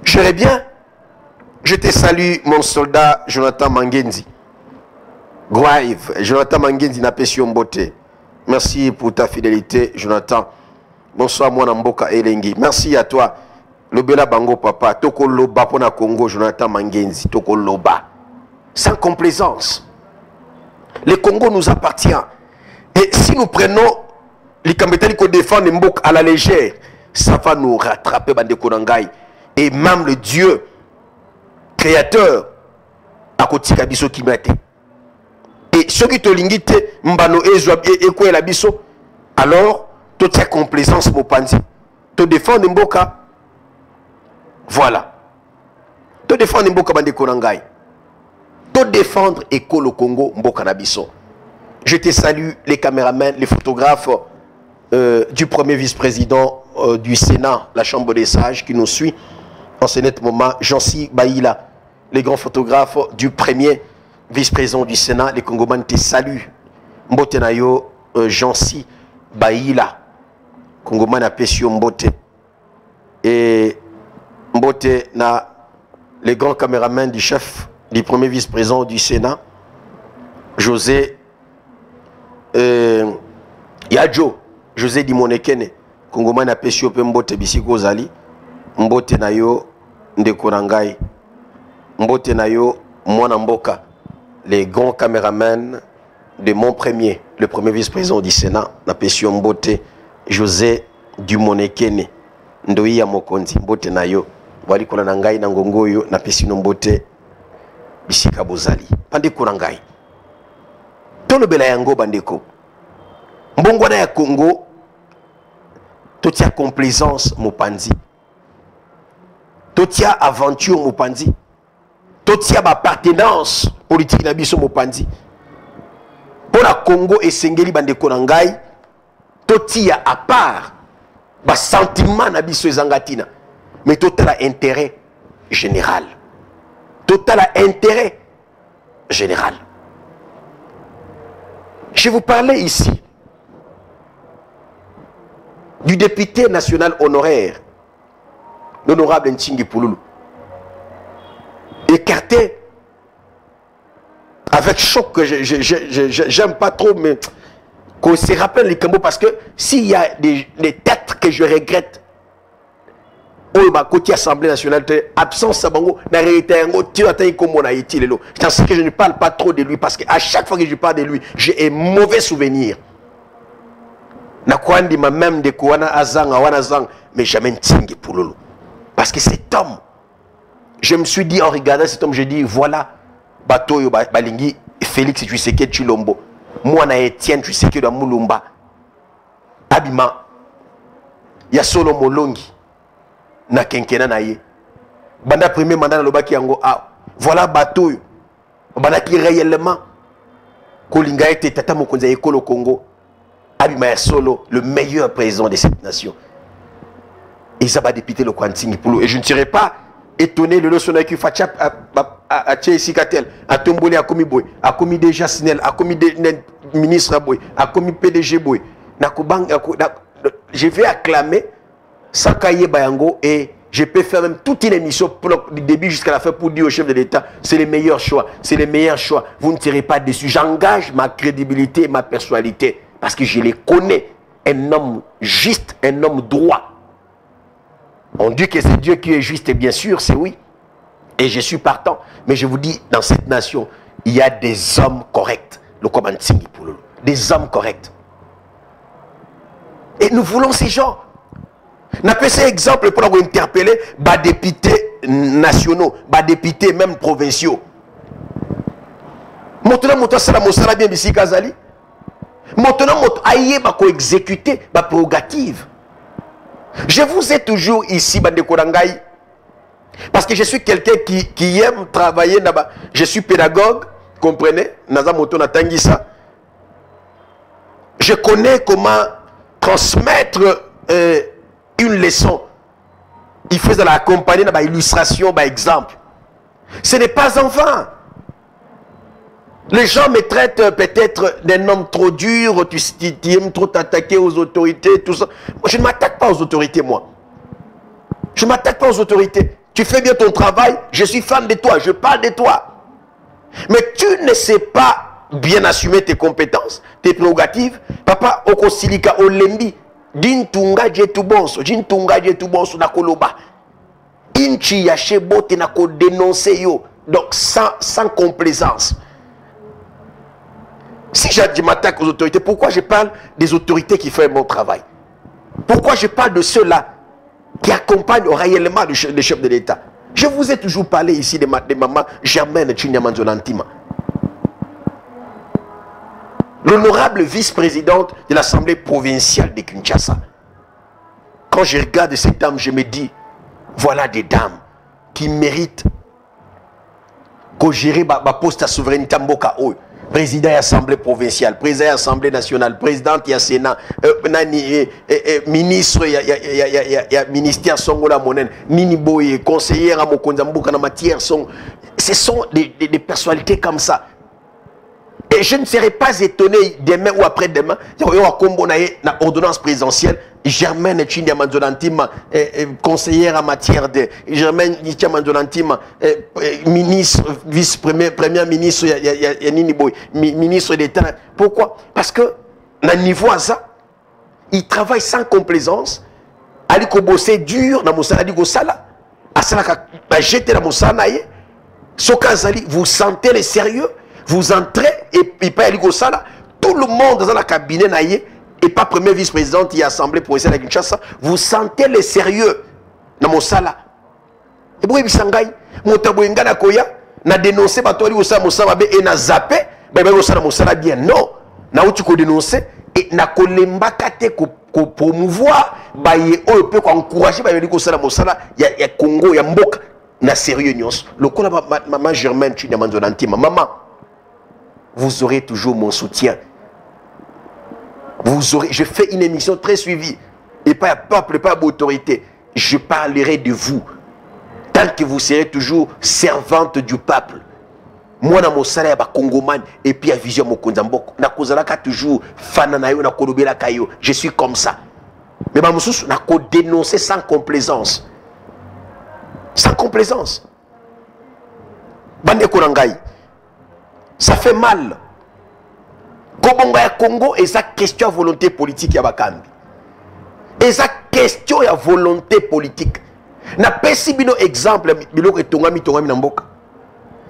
Gérez bien. Je te salue, mon soldat Jonathan Mangenzi. Groive, Jonathan Mangenzi n'a pas su beauté. Merci pour ta fidélité, Jonathan. Bonsoir, moi Namboka Elengi. Merci à toi. Lobela Bango Papa. Toko Loba pour na Congo, Jonathan Mangenzi. Toko Loba. Sans complaisance. Le Congo nous appartient. Et si nous prenons les Kambetali qui défendent Mbok à la légère, ça va nous rattraper, Bande Konangai. Et même le Dieu créateur à côté de Biso qui mette. Et ceux qui te lingite, Mbano et quoi la Biso, alors, toute cette complaisance, mon panzi, te défendre Mboka. Voilà. Te défendre Mboka, Bande Konangai. Te défendre École au Congo, Mboka Nabiso. Je te salue, les caméramans, les photographes du premier vice-président du Sénat, la Chambre des Sages, qui nous suit en ce net moment, Jansi Baïla, les grands photographes du premier vice-président du Sénat, les Congomans te saluent. Mbote Nayo, Jansi Baïla, Congoman a Pessio Mbote. Et Mbote na les grands caméramans du chef du premier vice-président du Sénat, José Yadjo, José Dimonekene, Congoman a Pessio Mbote Bisiko Zali, Mbote Nayo Ndekorangai, Mbote Nayo Mwana Mboka, les grands caméramans de mon premier, le premier vice-président du Sénat, na Pessio Mbote, José Dimonekene, Ndoia Mokonzi, Mbote Nayo, Wali Kolanangai Nangongoyo, na Pessio Mbote Bisika Bozali, Bandeko Nangai. Tolo Bela Yango Bandeko. Mbongwana ya Congo, totia complaisance Mopanzi. Totia aventure Mopanzi. Totia appartenance politique Nabiso Mopanzi. Pour la Congo et Sengeli Bandeko Nangai, totia à part, ba sentiment Nabiso Zangatina. Mais total intérêt général. Total intérêt général. Je vous parlais ici du député national honoraire, l'honorable Ntsingi Pouloulou, écarté avec choc que j'aime pas trop, mais qu'on se rappelle les combos, parce que s'il y a des têtes que je regrette, au côté Assemblée nationale, absence à Bango, na réalité, tu as comme on a été le lot. Je sais que je ne parle pas trop de lui, parce qu'à chaque fois que je parle de lui, j'ai un mauvais souvenir. Na kwandi ma même de Kouana Azang, Awana Zang, mais jamais Ntingi Pouloulou. Parce que cet homme, je me suis dit en regardant cet homme, j'ai dit voilà, Batoyo Balingi, Félix Tshisekedi Tshilombo, moi na Etienne Tshisekedi Mulumba, Abima, ya solo Molongi, na Kenkena na ye. Banda premier mandat na Lobaki Yango, ah, voilà Batoyo, Banda qui réellement, Kolinga était Tata Mokonza Ekolo Congo. Abima Solo, le meilleur président de cette nation. Et ça va député le Kwantingi Poulou. Et je ne serais pas étonné le leçon qui fait à Tchèsikatel, à Tombole, à Komi Boy, à Komi déjà Sinel, à Komi ministre Boy, à Komi PDG Boy. Je vais acclamer Sakaye Bayango et je peux faire même toute une émission du début jusqu'à la fin pour dire au chef de l'État, c'est les meilleurs choix, c'est les meilleurs choix. Vous ne tirez pas dessus. J'engage ma crédibilité et ma personnalité. Parce que je les connais, un homme juste, un homme droit. On dit que c'est Dieu qui est juste, et bien sûr, c'est oui. Et je suis partant. Mais je vous dis, dans cette nation, il y a des hommes corrects. Des hommes corrects. Et nous voulons ces gens. N'a pas ces exemples pour nous interpeller les députés nationaux, les députés même provinciaux. Maintenant, bien ici, Kazali. Maintenant, aïe, exécuter ma prérogative. Je vous ai toujours ici, Bandekorangaï, parce que je suis quelqu'un qui aime travailler là-bas. Je suis pédagogue, comprenez? Je connais comment transmettre une leçon. Il faut l'accompagner dans l'illustration, par exemple. Ce n'est pas en vain. Les gens me traitent peut-être d'un homme trop dur, tu aimes trop t'attaquer aux autorités, tout ça. Moi, je ne m'attaque pas aux autorités, moi. Je ne m'attaque pas aux autorités. Tu fais bien ton travail, je suis fan de toi, je parle de toi. Mais tu ne sais pas bien assumer tes compétences, tes prérogatives. Papa, okosilika olembi, dintunga jetu bonso, na koloba. Inchi yache bote na ko dénoncer yo. Donc, sans complaisance. Si je m'attaque aux autorités, pourquoi je parle des autorités qui font mon travail? Pourquoi je parle de ceux-là qui accompagnent réellement le chef de l'État? Je vous ai toujours parlé ici de maman Germaine Tchignyamanzolantima. L'honorable vice-présidente de l'Assemblée provinciale de Kinshasa. Quand je regarde ces dames, je me dis, voilà des dames qui méritent qu'on gère ma poste à souveraineté Mboka Oyo. Président de l'Assemblée provinciale, président de l'Assemblée nationale, président du Sénat, ministre, il y a ministère Songola Monen, Nini Boye, conseillère à Mokonzambuka en matière. Ce sont des personnalités comme ça. Et je ne serai pas étonné demain ou après-demain, il y aura une ordonnance présidentielle. Germaine Tchignyamanzolantima, conseillère en matière de Germaine Tchignyamanzolantima, ministre, premier ministre, ministre d'État. Pourquoi? Parce que, à niveau à ça, il travaille sans complaisance. Ali ko bosser dur dans mon saladi go sala. Asala ka jeter dans mon sanaye. Sokazali, vous sentez le sérieux, vous entrez et pas ali go sala. Tout le monde dans la cabinet naïe. Et pas premier vice-président qui est assemblée provinciale de Kinshasa, vous sentez le sérieux dans mon sala. Et vous savez, mon tabouinga na koya, na dénoncé batori au sala et na zappé, ben au sala bien non, na où tu peux dénoncer et na kolemba kate ko promouvoir, ba ye o peut encourager ba yeli ko sala mosala, ya Congo ya mboka na sérieux nyos. Le kola maman Germaine Tchignyamanzolantima, maman, vous aurez toujours mon soutien. Je fais une émission très suivie. Et pas peuple, pas d'autorité. Je parlerai de vous. Tant que vous serez toujours servante du peuple. Moi, dans mon salaire, je suis Congoman. Et puis, à vision, je toujours je suis comme ça. Mais je suis dénoncer sans complaisance. Sans complaisance. Ça fait mal. Congo et sa question à volonté politique ya bakambi. Et sa question à volonté politique. Na pesi bino exemple biloko etongami na mboka.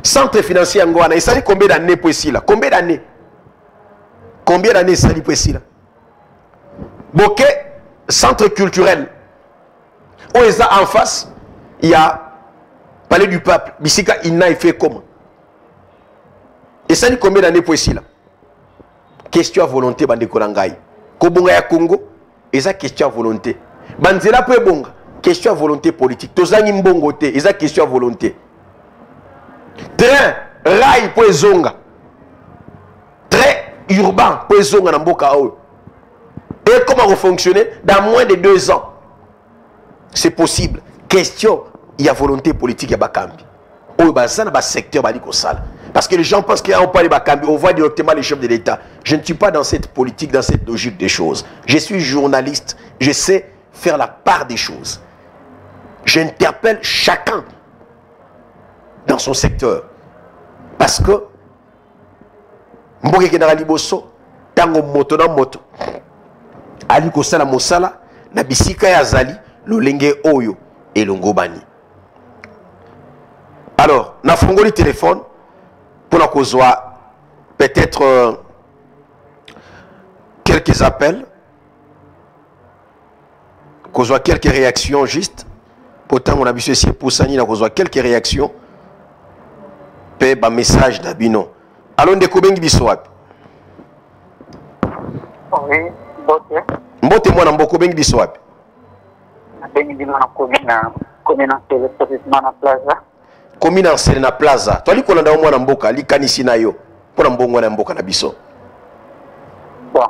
Centre financier ngwana, ça dit combien d'années pour ici là? Combien d'années? Combien d'années ça dit pour ici là? Boké centre culturel. Où est ça en face? Il y a Palais du Peuple. Bisika Inna il fait comment? Et ça dit combien d'années pour ici là? Question à volonté bandekolangai. Kobonga ya Congo, eza question à volonté. Banzela pe bonga, question à volonté politique. Tozangi mbongo te, eza question à volonté. Train, rail po ezonga. Très urbain po ezonga na mboka oyo. Et comment refonctionner dans moins de 2 ans? C'est possible. Question, il y a volonté politique ya bakambi. Oyo bazana ba secteur bali ko sala. Parce que les gens pensent qu'on parle de Bakambi, on voit directement les chefs de l'État. Je ne suis pas dans cette politique, dans cette logique des choses. Je suis journaliste, je sais faire la part des choses. J'interpelle chacun dans son secteur. Parce que, Mboke General Liboso, tango moto na moto, ali kosala mosala na bisika ya zali lolenge oyo elongobani. Alors na fongoli téléphone pour la kozwa peut-être quelques appels, kozwa quelques réactions juste. Pourtant on a vu ceci pour sani na kozwa quelques réactions. Pe ba message d'abino. Alors ndeko bengi biso wapi? Oui, Mbote. Mbote mwana mboko bengi biso wapi? Bengi bino na komina Selena Plaza. Komina Selena Plaza. Twali kolanda mwana mboka likanisi na yo. Pona mbongo na mboka na biso. Bon.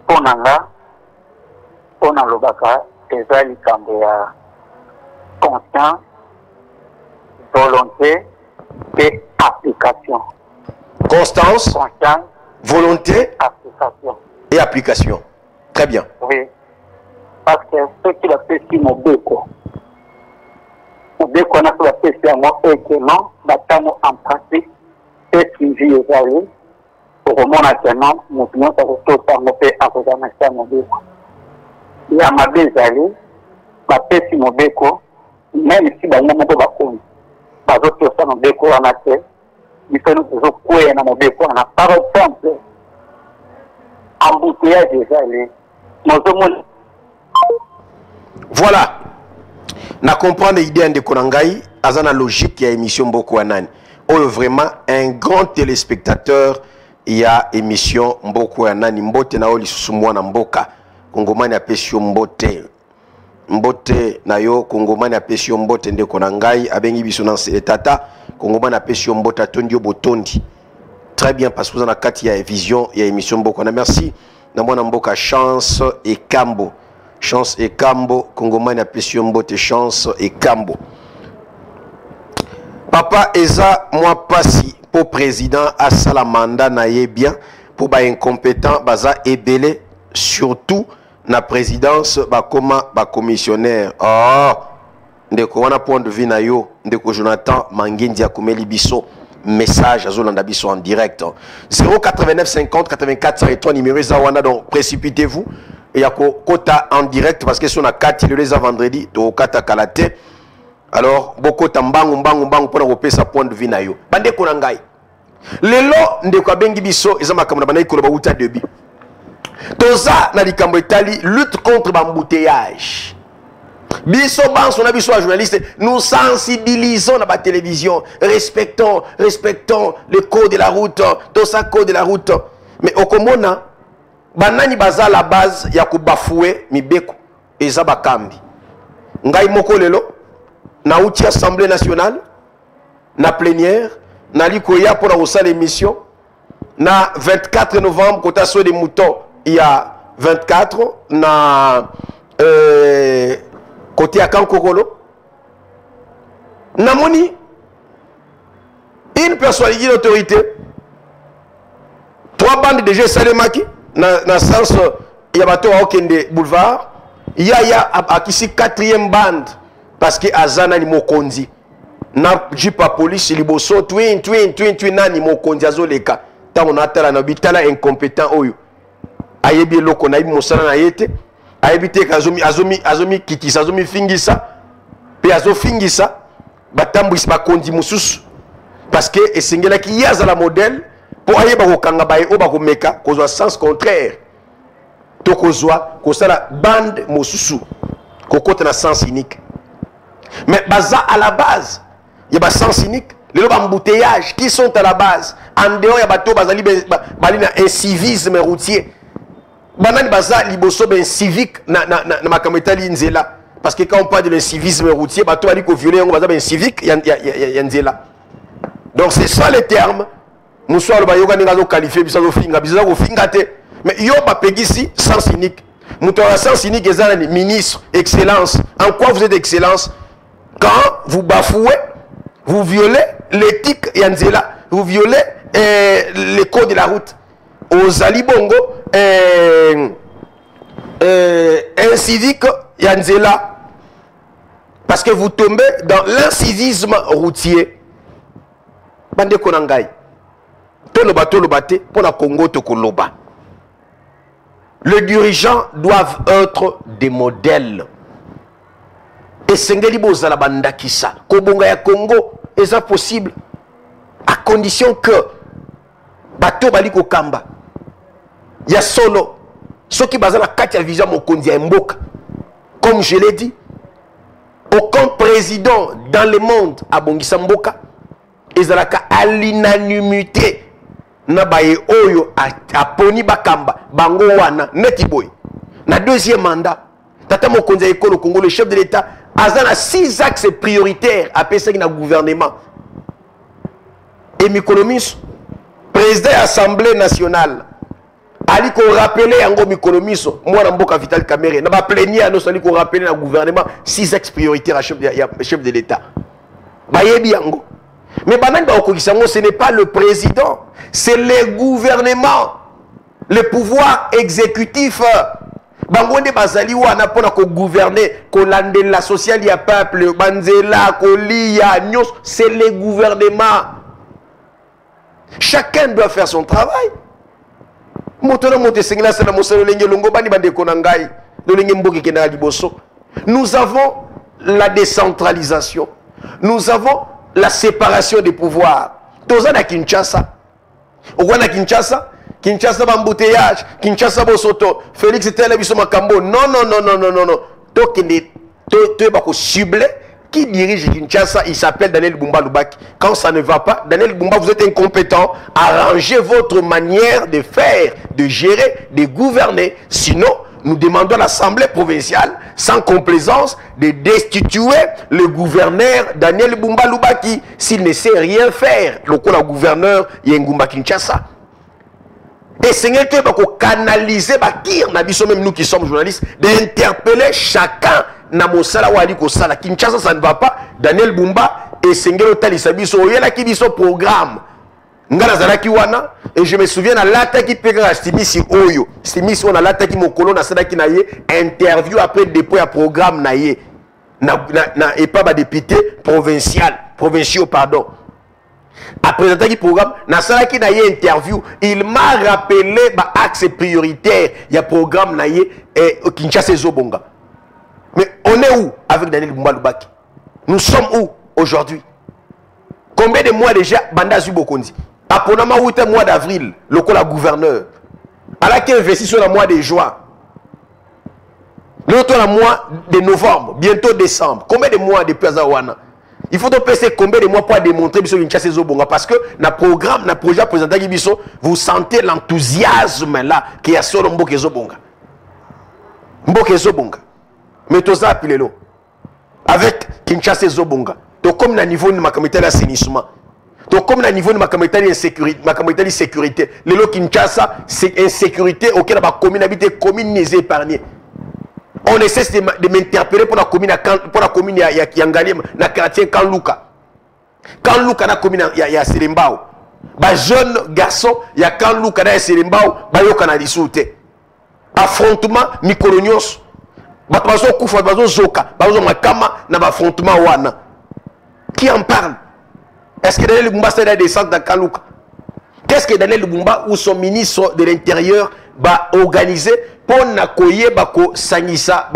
Pona nga pona lobaka eza likambo ya conscience, volonté et application. Constance, conscience, volonté, application. Et application. Très bien. Oui. Parce que ce qui a fait si Mobeko n'a pas fait si moi et que non, d'attendre en pratique, c'est suivi aux alliés. Pour mon actuellement, nous pouvons se retrouver à Afghanistan Mobeko. Il y a ma des alliés, ma fait si Mobeko, même si dans le moment où on va autres ça Mobeko en a fait, il faut nous courir dans Mobeko, on n'a pas exemple. Embouteillage des alliés. Voilà. Na comprendre l'idée de Konangai, azana logique ya émission Mboko Anani. Oh vraiment un grand téléspectateur il y a émission Mboko Anani Mbote na oli susumwa na mboka. Kongomani apesio Mbote. Mbote na yo Kongomani apesio Mbote nde Konangai abengi biso na tata Kongomani apesio Mbote atondio botondi. Très bien parce que vous en avez quatre, il y a vision, il y a émission Mboko. Merci. Namwana Mboka Chance et Kambo. Chance et Kambo. Kongomani apprécié Mbote Chance et Kambo. Papa Eza, moi passi pour président à Salamanda naye bien pour ba incompétent baza ebele surtout na présidence ba koma ba commissionnaire. Ah ndeko wana point de vue na yo ndeko Jonathan Mangendi akomeli biso. Message à Zolanda Bisso en direct 089 50 84 103 numéro Zawana, donc précipitez-vous et à Kota en direct parce que si on a 4 les vendredi to Kata Kalate alors beaucoup tambangu mbangu pour repérer sa point de vue na yo bande konangai lelo ndeko bengi biso ezama kamuna bana ikolo ba uta debi toza na likambo etali lutte contre l'embouteillage. Biso banso na biso journaliste, nous sensibilisons dans la télévision, respectons le code de la route, tout ça code de la route. Mais au komona banani baza la base ya ko bafouer mibeko eza bakambi. Ngai moko lelo na outi assemblée nationale na plénière na likoya pour la osala émission na 24 novembre kota so des moutons il y a 24 na côté à Kankokolo, namoni une personne, une autorité, 3 bandes de G. Salemaki, dans sens Yabato à Okende Boulevard, il y a à ici 4e bande, parce que Azana ni Mokondi, na jipa police, liboso, twin, nani Mokondi azoleka, tant on a tala na bitala incompétent oyo, ayebi loko na ibi mosala na yete, aibite azomi kitisa azomi fingisa pe azo fingisa batambwisi bakondi mususu parce que esengela ki yaza la modèle pour ayeba kokanga baye oba komeka kozwa sens contraire to kozwa kosala bande mususu kokota na sens unique mais baza à la base il y a ba sens unique les embouteillages qui sont à la base en dehors ya bato bazali balina incivisme routier. Banani baza liboso ben civique na makametali nzela parce que quand on parle de l'incivisme routier bato ali ko violer on baza ben civique ya nzela. Donc c'est ça les termes muso alo bayoka ninga zo qualifier biso finga biso ko finga te mais yo ba pegisi sens unique muto la sens unique ezana ministre excellence. En quoi vous êtes excellence quand vous bafouez, vous violez l'éthique ya nzela, vous violez les codes de la route. Aux alibongo incivique yanzela parce que vous tombez dans l'incivisme routier. Bande konangai toloba te pour la Congo to koloba les dirigeants doivent être des modèles. Et Sengeli Bozala Bandakisa, Kobonga ya Congo, est-ce possible? À condition que Bato Baliko Kamba, il y a solo, ceux qui basent la carte vision Mokondi à Mboka. Comme je l'ai dit, aucun président dans le monde à Bongisa Mboka, ils ont à l'unanimité. Nabaye oyo a poni bakamba bango wana netiboy na deuxième mandat tata mokonzi ekolo Congo le chef de l'État a 6 axes prioritaires à penser dans le gouvernement et Mikolomis président de l'Assemblée nationale ali ko rappeler yango Mikolomis moi na mboka Vital Kamerhe na ba plénière no sali ko rappeler na gouvernement 6 axes prioritaires à chef de l'État bayebi yango. Mais ce n'est pas le président, c'est le gouvernement, le pouvoir exécutif. Bangonde bazali wana pona ko gouverner, ko lande la sociale ya peuple, banzela, ko liya, nyos, c'est le gouvernement. Chacun doit faire son travail. Nous avons la décentralisation. Nous avons la séparation des pouvoirs. Toza na Kinshasa. Owana Kinshasa, Kinshasa bambouteillage, Kinshasa bosoto, Félix Télébiso Makambo. Non. Tu vas cibler qui dirige Kinshasa, il s'appelle Daniel Bumba Lubaki. Quand ça ne va pas, Daniel Bumba, vous êtes incompétent. Arrangez votre manière de faire, de gérer, de gouverner. Sinon, nous demandons à l'Assemblée provinciale, sans complaisance, de destituer le gouverneur Daniel Bumba Lubaki s'il ne sait rien faire. Le gouverneur Yengumba Kinshasa. Et c'est ce qui va canaliser, même nous qui sommes journalistes, d'interpeller chacun. Kinshasa, ça ne va pas. Daniel Bumba et Sengelo Talisabiso, il y a qui sont programme. Et je me souviens à l'attaque qui peut Stimisi Oyo. Stimisi on a l'attaque qui mon colonne à interview après dépôt à programme naïe. Et pas député provinciaux pardon. Après l'attaque programme, na salaki naïe interview, il m'a rappelé axe prioritaire, il y a programme naïe et Kinshasa Zobonga. Mais on est où avec Daniel Bumba Lubaki? Nous sommes où aujourd'hui? Combien de mois déjà Banda Zubokondi? Après le mois d'avril, le gouverneur. À la qui investit sur le mois de juin. L'autre le mois de novembre, bientôt décembre. Combien de mois depuis Azawana? Il faut penser combien de mois pour démontrer que Kinshasa Zobonga. Parce que dans le programme, dans le projet présenté, vous sentez l'enthousiasme là qui y a sur le Mboke Zobonga. Mboke Zobonga. Mais tout ça, avec Kinshasa Zobonga. Donc, comme le niveau de ma comité d'assainissement, donc comme le niveau de ma comité de sécurité, le lot Kinshasa, c'est insécurité auquel la commune habite, commune n'est épargnée. On essaie de m'interpeller pour la commune Yangali, na quartier Kanluka. Kanluka na commune ya Selimbao. Ba jeune garçon, ya Kanluka na Selimbao, ba yo kana dissoute. Affrontement Mikolonios. Ba bazo kufa bazo zoka, bazo makama na ba affrontement wana. Qui en parle? Est-ce que Daniel Bumba s'est descendu dans Kanluka? Qu'est-ce que Daniel Bumba ou son ministre de l'Intérieur va organiser pour nakoye bako sanisa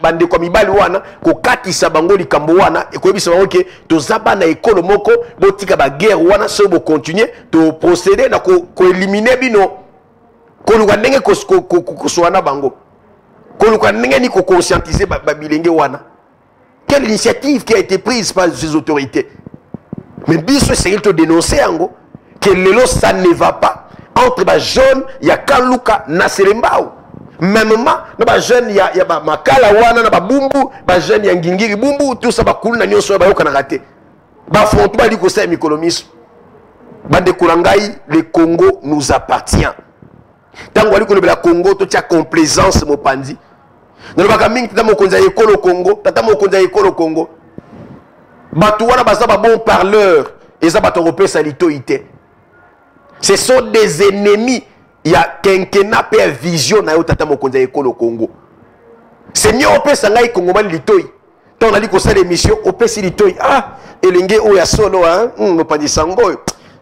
bande ko mibali wana ko katisa bango likambo wana e ko bisa bango ke to zaba na ekolo moko botika ba guerre wana so bo continuer to procéder na ko éliminer bino ko luka ndenge ko soana bango ko luka ndenge ni ko conscientiser ba bilenge wana. Quelle initiative qui a été prise par ces autorités? Mais biso c'est de dénoncer ango que lelo ça ne va pas entre les jeunes il y a Kanluka na Selembao. Mêmement na jeunes il y a makala wana na bumbu ba jeunes ya ngingiri bumbu tout ça ba kuluna nyoso ba yokana raté. Ba fronto ba liko sa mikolomisme. Ba de kulangai le Congo nous appartient. Tango wali ko le Congo to tia complaisance mo pandi. Nous avons dit que le Congo, le Congo. Batouana basaba bon parleur, et ça batouropé salitoïté. Ce sont des ennemis. Il y a quelqu'un qui a vision na tata mokonza le Congo. C'est mieux au pé sangai Congo mal litoï. Tant on a dit qu'on sait l'émission au pé si litoï. Ah, elenge o ya solo hein, no pandi sango.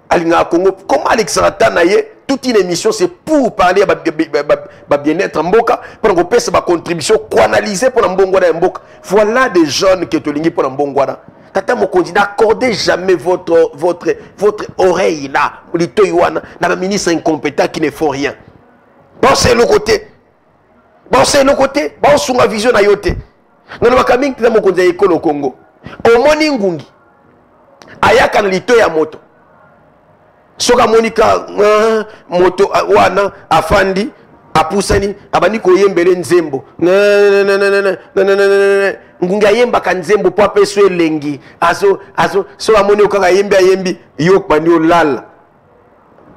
Alinga Congo, comment Alexandre Naye, toute une émission, c'est pour parler de bien-être en Mboka, pour qu'on puisse faire contribution, pour analyser pour Mbongwada et Mboka. Voilà des jeunes qui sont pour Mbongwada. Tata Mokondi, n'accordez jamais votre oreille là, dans le ministre incompétent qui ne font rien. Pensez le côté. Pensez le côté. Pensez la vision à yote. Dans le Makaming, Tata Mokondi a école au Congo. Au Moningungi, Ayaka Lito ya moto. Soka Monika moto wana afandi apusani abani koyembele nzembo ngunga yemba kanzembo po apeso elengi aso so amoni okaka yembi yok bandi olala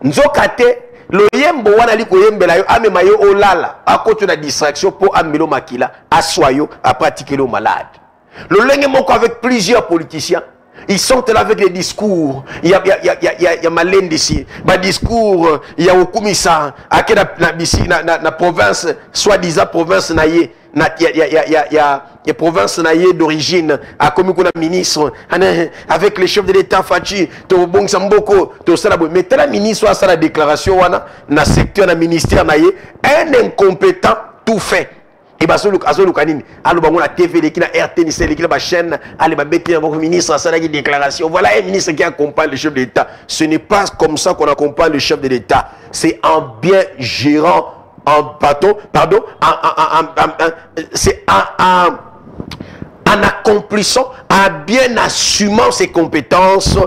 nzoka te lo yembo wana liko yembela yo amema yo olala akoto na distraction po amelo makila aswayo a pratiquer le malade le lenge moko avec plusieurs politiciens. Ils sont là avec les discours. Il y a Malène d'ici. Bah discours, il y a Okumisa. À la province, soi-disant province naïe. Il y a province naïe d'origine. À comme un ministre. Avec les chefs de l'État, Fachi, Tobong Samboko, Tosalabo. Mais la ministre a la déclaration, dans le secteur, dans le ministère naïe. Un incompétent tout fait. Et bien, la TV, la RT, la chaîne, le ministre a une déclaration. Voilà un ministre qui accompagne le chef de l'État. Ce n'est pas comme ça qu'on accompagne le chef de l'État. C'est en bien gérant, c'est en accomplissant, en bien assumant ses compétences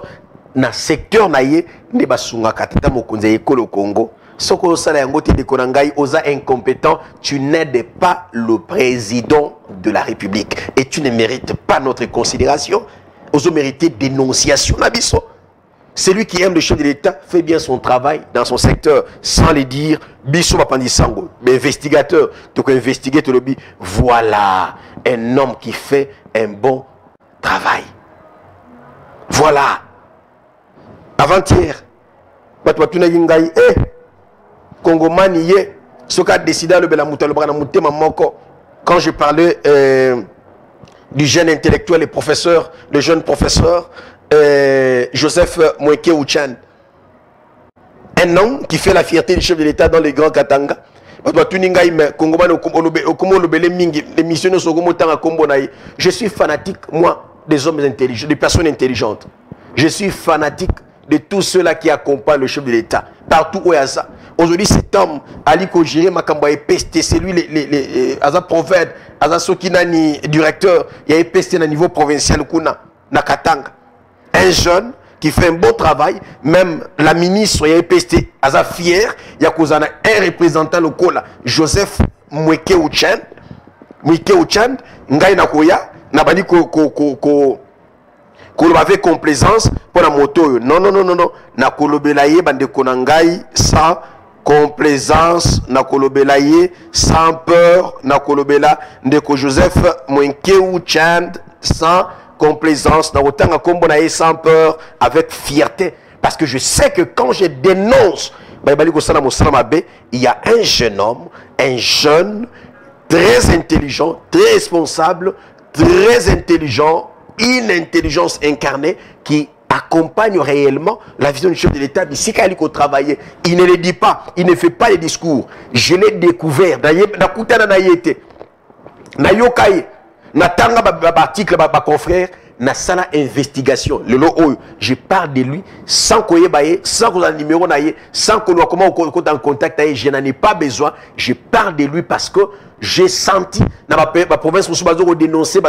dans le secteur naïe, ne basunga katata mokonze ekolo Congo. Soko sala yango te dekonangai oza incompétent, tu n'aides pas le président de la République et tu ne mérites pas notre considération. Ozo mériter dénonciation nabiso. Celui qui aime le chef de l'État fait bien son travail dans son secteur sans le dire. Biso Bapandisango, mais investigateur, tu peux investiguer tout le bi. Voilà un homme qui fait un bon travail. Voilà. Avant-hier, Congomani ye, ce qu'a décidé le quand je parlais du jeune intellectuel et professeur, le jeune professeur Joseph Mweke Uchan, un homme qui fait la fierté du chef de l'État dans les grands Katanga. Je suis fanatique, moi, des hommes intelligents, des personnes intelligentes. Je suis fanatique de tous ceux-là qui accompagnent le chef de l'État. Partout où il y a ça. Aujourd'hui, cet homme, Ali Kojiri, Makamba est pesté. C'est lui, Aza Prophète, Aza Sokinani, directeur, il a pesté à niveau provincial, na Katanga. Un jeune qui fait un beau travail, même la ministre, il a pesté, Aza fier, il y a un représentant local, Joseph Mweke Uchan, Ngai Nakoya, Nabani avec complaisance pour la moto. Non. Na kolobelaye bande konangai sans complaisance, na kolobelaye sans peur, na kolobela ndeko Joseph Mwenkeu Chand sans complaisance, na otanga kombo na sans peur, avec fierté, parce que je sais que quand je dénonce il y a un jeune homme, un jeune très intelligent, très responsable, très intelligent, une intelligence incarnée qui accompagne réellement la vision du chef de l'État. Si il faut travailler, il ne le dit pas, il ne fait pas les discours. Je l'ai découvert. Na sala investigation. Je parle de lui sans qu'on ait sans qu'on ait un numéro, sans qu'on ait comment en contact avec, je n'en ai pas besoin. Je parle de lui parce que j'ai senti dans ma province, je dénoncer,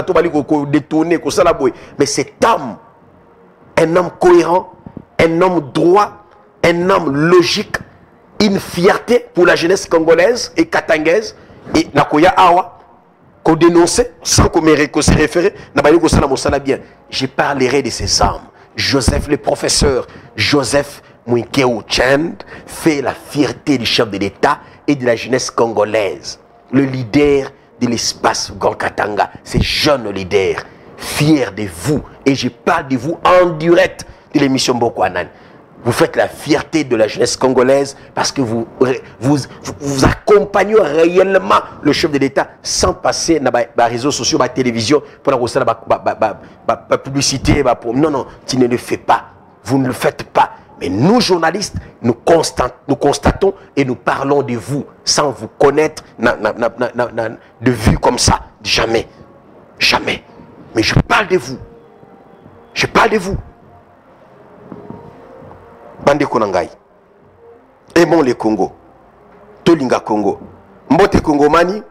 détourner, mais cet homme, un homme cohérent, un homme droit, un homme logique, une fierté pour la jeunesse congolaise et katangaise, et Nakoya Awa, qu'on dénonçait sans qu'on me référer, je parlerai de ces hommes. Joseph le professeur, Joseph Mwekeu Chand fait la fierté du chef de l'État et de la jeunesse congolaise. Le leader de l'espace Grand Katanga, ces jeunes leaders, fiers de vous. Et je parle de vous en direct de l'émission Bokwanan. Vous faites la fierté de la jeunesse congolaise parce que vous accompagnez réellement le chef de l'État sans passer dans les réseaux sociaux, la télévision, pour la publicité. Non, tu ne le fais pas. Vous ne le faites pas. Mais nous, journalistes, nous constatons et nous parlons de vous sans vous connaître de vue comme ça. Jamais. Jamais. Mais je parle de vous. Je parle de vous. Bande Konangai. Aimons le Congo. Tolinga Congo. Mbote Congomani.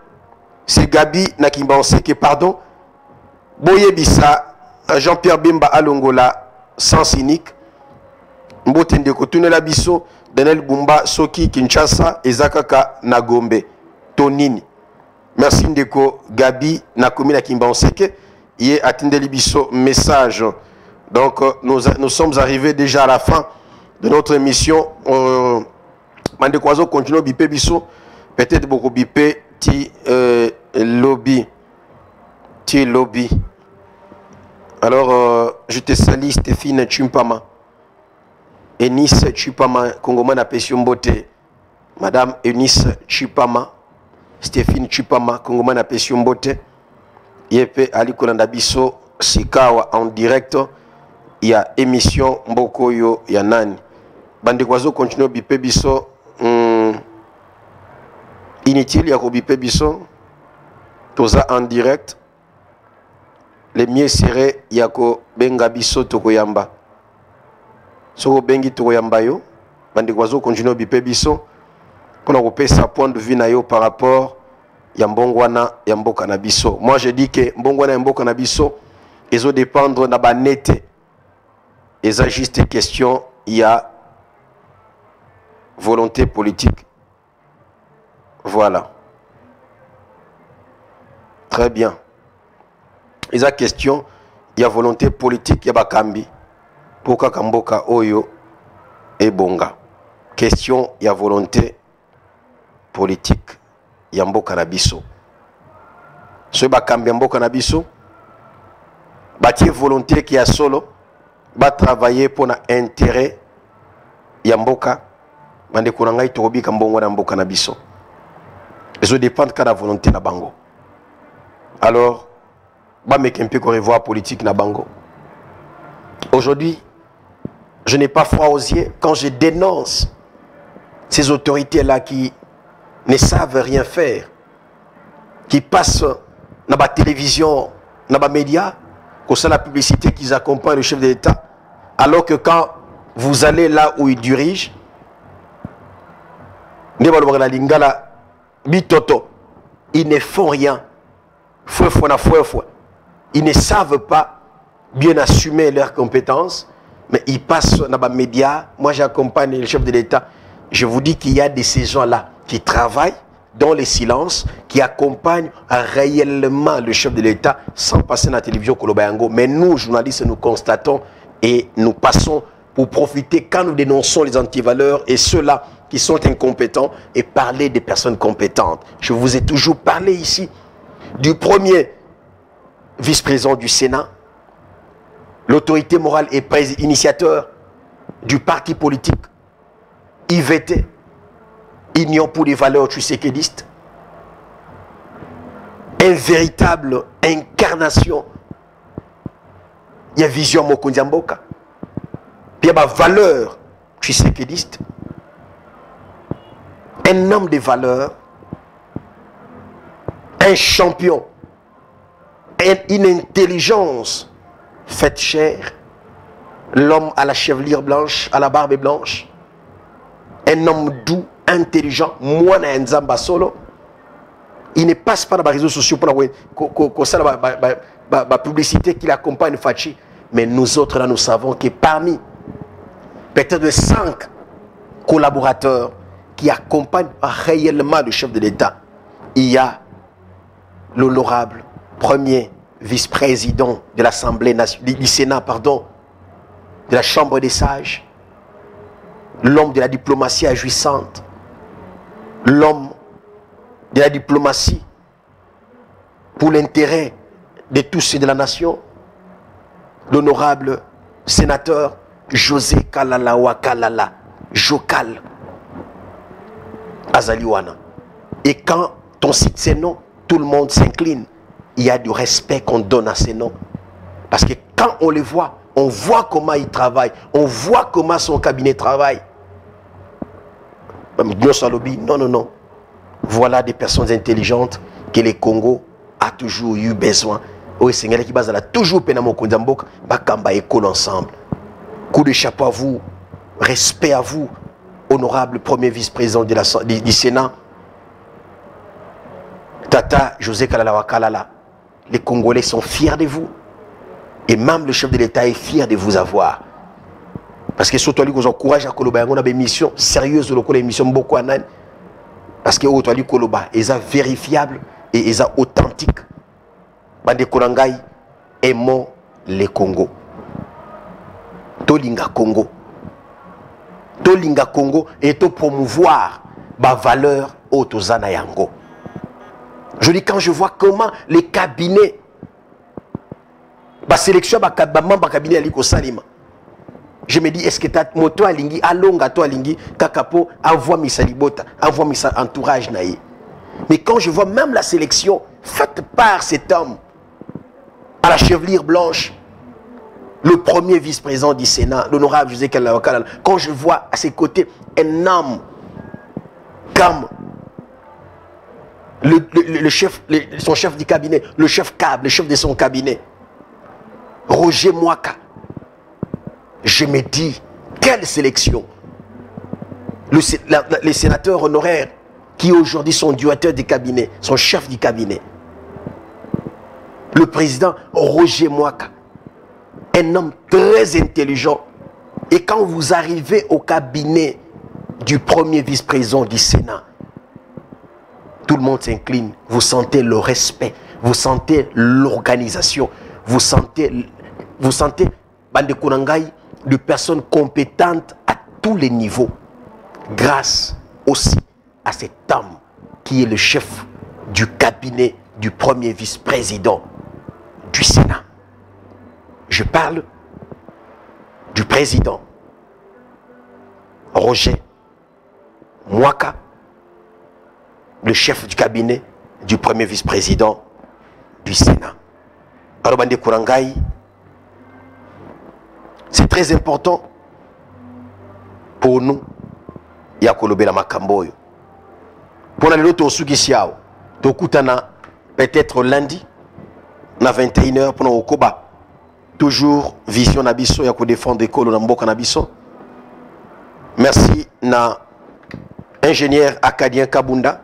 C'est Gabi Nakimbanseke, pardon. Boye Bissa, Jean-Pierre Bemba Alongola, sans cynique. Mbote Ndeko Tunela Bisso, Daniel Bumba, Soki, Kinshasa, Ezakaka, Nagombe, Tonini. Merci Ndeko Gabi Nakomi Nakimbanseke. Yé Atindeli Bisso, message. Donc nous sommes arrivés déjà à la fin de notre émission. Mandekwazo continue bipé Bisso. Peut-être beaucoup bipé ti lobby. Ti lobby. Alors je te salue Stéphane Chumpama. Eunice Chupama, Congomana Pession-Bote. Madame Eunice Chupama. Stéphane Chupama, Congomana Pession-Bote. Yepe Ali Kolanda Bisso, Sikawa en direct. Il y a émission Mbokoyo Yanani. Bandekwazo continue bipé Bisso. Inutile, Yako bipé Bisso. Toza en direct. Le mieux serait Yako Benga Bisso Tokoyamba. Soko Bengi Tokoyamba yo. Bandekwazo continue bipé Bisso. Pour nous repérer sa point de vue na yo par rapport ya mbongwana ya mboka na biso. Moi je dis que mbongwana ya mboka na biso ezo dépendre na ba nete. Eza juste question ya volonté politique. Voilà. Très bien. Eza question ya volonté politique ya bakambi. Poka kamboka oyo e bonga. Question ya volonté politique. Yamboka na biso. Ce bakambi yamboka na biso. Bâtir volonté qui a solo. Va travailler pour l'intérêt yamboka. Bande konangai tobi kambongo na mboka na biso. Ça dépend de la volonté na bango. Alors, ba meke un peu qu'on revoit politique na bango. Aujourd'hui, je n'ai pas froid aux yeux quand je dénonce ces autorités là qui ne savent rien faire, qui passent dans la télévision, dans les médias, comme ça la publicité qu'ils accompagnent le chef de l'État, alors que quand vous allez là où il dirige, ils ne font rien. Ils ne savent pas bien assumer leurs compétences, mais ils passent dans les médias. Moi j'accompagne le chef de l'État. Je vous dis qu'il y a de ces gens-là qui travaillent dans le silence, qui accompagnent réellement le chef de l'État sans passer dans la télévision Kolobayango. Mais nous, journalistes, nous constatons et nous passons pour profiter quand nous dénonçons les antivaleurs et ceux-là qui sont incompétents et parler des personnes compétentes. Je vous ai toujours parlé ici du premier vice-président du Sénat, l'autorité morale et initiateur du parti politique IVT, Union pour les valeurs tshisekidistes, une véritable incarnation. Il y a vision Mokonzi Mboka. Puis il y a valeur tshisekidiste. Un homme de valeur, un champion, une intelligence faite chair, l'homme à la chevelure blanche, à la barbe blanche, un homme doux, intelligent, moi na nzamba solo. Il ne passe pas dans les réseaux sociaux pour la publicité qui l'accompagne Fachi. Mais nous autres là, nous savons que parmi peut-être 5 collaborateurs qui accompagnent réellement le chef de l'État, il y a l'honorable premier vice-président de l'Assemblée nationale, du Sénat, pardon, de la Chambre des sages, l'homme de la diplomatie ajuissante, l'homme de la diplomatie pour l'intérêt de tous et de la nation, l'honorable sénateur José Kalala Wakalala, Jokal Azaliwana. Et quand on cite ces noms, tout le monde s'incline. Il y a du respect qu'on donne à ces noms. Parce que quand on les voit, On voit comment il travaille. On voit comment son cabinet travaille. Non, non, non. Voilà des personnes intelligentes que le Congo a toujours eu besoin. Oui, Seigneur qui base toujours penamo kondambok, bakamba école ensemble. Coup de chapeau à vous, respect à vous, honorable premier vice-président du Sénat. Tata José Kalala Wakalala. Les Congolais sont fiers de vous. Et même le chef de l'État est fier de vous avoir. Parce que surtout, nous encourage à Koloba. On a des missions sérieuses, des missions beaucoup à nan. Parce que autour Koloba, ils sont vérifiables et ils sont authentiques. Bande Korangai, aimons les Congo. Tolinga Congo. Tolinga Congo et to promouvoir ma valeur autozana yango. Je dis quand je vois comment les cabinets, la sélection de cabinet aliko salima. Je me dis est-ce que ta moto alingi alonga to alingi kakapo envoie misalibota, envoie misal entourage naïe. Mais quand je vois même la sélection faite par cet homme à la chevelure blanche, le premier vice-président du Sénat, l'honorable José Kalala Wakalala, quand je vois à ses côtés un homme comme son chef du cabinet, le chef câble, le chef de son cabinet, Roger Mwaka, je me dis, quelle sélection. Les sénateurs honoraires qui aujourd'hui sont directeurs du cabinet, son chef du cabinet, le président Roger Mwaka, un homme très intelligent. Et quand vous arrivez au cabinet du premier vice-président du Sénat, tout le monde s'incline, vous sentez le respect, vous sentez l'organisation, vous sentez Bande Korangai, de personnes compétentes à tous les niveaux, grâce aussi à cet homme qui est le chef du cabinet du premier vice-président du Sénat. Je parle du président Roger Mwaka, le chef du cabinet du premier vice-président du Sénat. Alors, Bande Korangai, c'est très important pour nous. Il y a Kolobela Makamboyo. Pour les autres, Sugisiao, Tokutana, peut-être lundi, à 21h, pour nous, Koba. Toujours vision Nabiso, il y a défendre l'école dans Mboka Nabiso. Merci na ingénieur acadien Kabunda.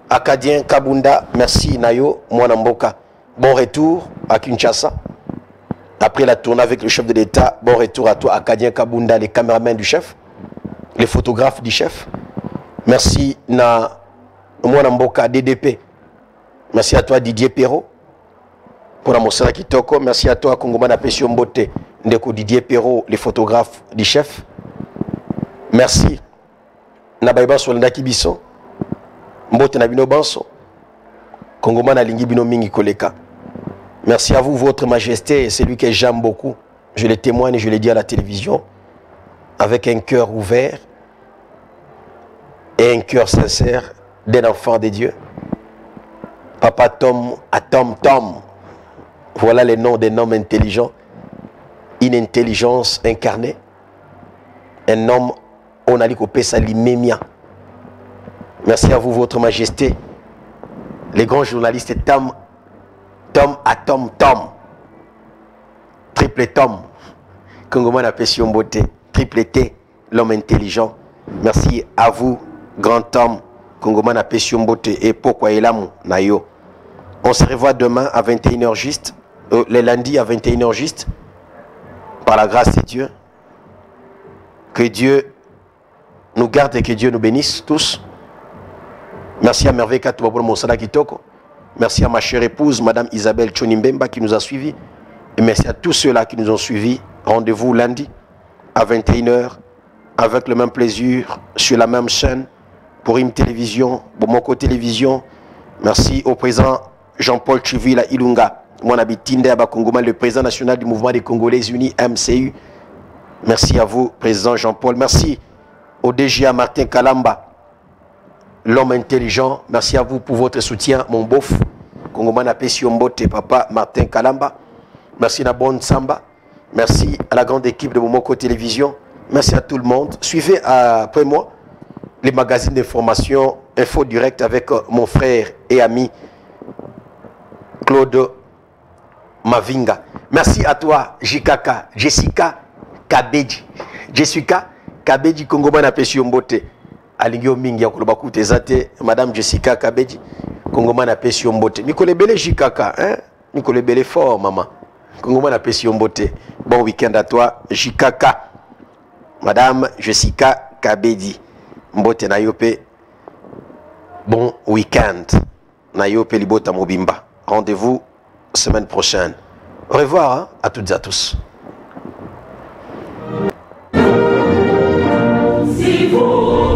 Acadien Kabunda, merci Nayo, moi Mboka. Bon retour à Kinshasa. Après la tournée avec le chef de l'État, bon retour à toi, Acadien Kabunda, les caméramans du chef, les photographes du chef. Merci na moi Mboka DDP. Merci à toi Didier Perrault. Pour la Moussala Kitoko, merci à toi Kongomana Pession Mbote, Ndeko Didier Perrault, les photographes du chef. Merci Nabaïba Solendaki Bisso, Mbote Nabino Banso, Kongomana Lingi Bino Mingi Koleka. Merci à vous, votre majesté, c'est lui que j'aime beaucoup. Je le témoigne et je le dis à la télévision, avec un cœur ouvert et un cœur sincère d'un enfant de Dieu. Papa Tom, Atom Tom, voilà les noms d'un homme intelligent, une intelligence incarnée, un homme, on a dit qu'on peut s'alimemia. Merci à vous, votre majesté, les grands journalistes Tom Atom Tom, triple Tom, Kongomana Pession Beauté, triple T, l'homme intelligent. Merci à vous, grand homme, Kongomana Pession Beauté, et pourquoi Elam Nayo. On se revoit demain à 21h juste, le lundi à 21h juste, par la grâce de Dieu. Que Dieu nous garde et que Dieu nous bénisse tous. Merci à Merveille Katouabolo Monsala Kitoko. Merci à ma chère épouse, Madame Isabelle Chonimbemba, qui nous a suivis. Et merci à tous ceux-là qui nous ont suivis. Rendez-vous lundi à 21h, avec le même plaisir, sur la même chaîne, pour une télévision, Bomoko Télévision. Merci au président Jean-Paul Chivila Ilunga, Mwanabitinde Abakongoma, le président national du mouvement des Congolais Unis, MCU. Merci à vous, président Jean-Paul. Merci au DGA Martin Kalamba, l'homme intelligent. Merci à vous pour votre soutien, mon beauf. Kongomana Pession Mbote, papa Martin Kalamba. Merci na bonne Samba. Merci à la grande équipe de Momoko Télévision. Merci à tout le monde. Suivez après moi les magazines d'information Info Direct avec mon frère et ami Claude Mavinga. Merci à toi, Jikaka, Jessica Kabeji. Jessica Kabeji Kongomana Pesiombote. Alingio mingi ya koloba kutezate Madame Jessica Kabeji Kongomana Pesiombote. Mikolebele Jikaka, hein? Mikolebele fort, maman. Kongomana Pesiombote. Bon week-end à toi, Jikaka. Madame Jessica Kabeji. Mbote na yope. Bon week-end. Na yope libota mobimba. Rendez-vous semaine prochaine. Au revoir hein, à toutes et à tous. Si vous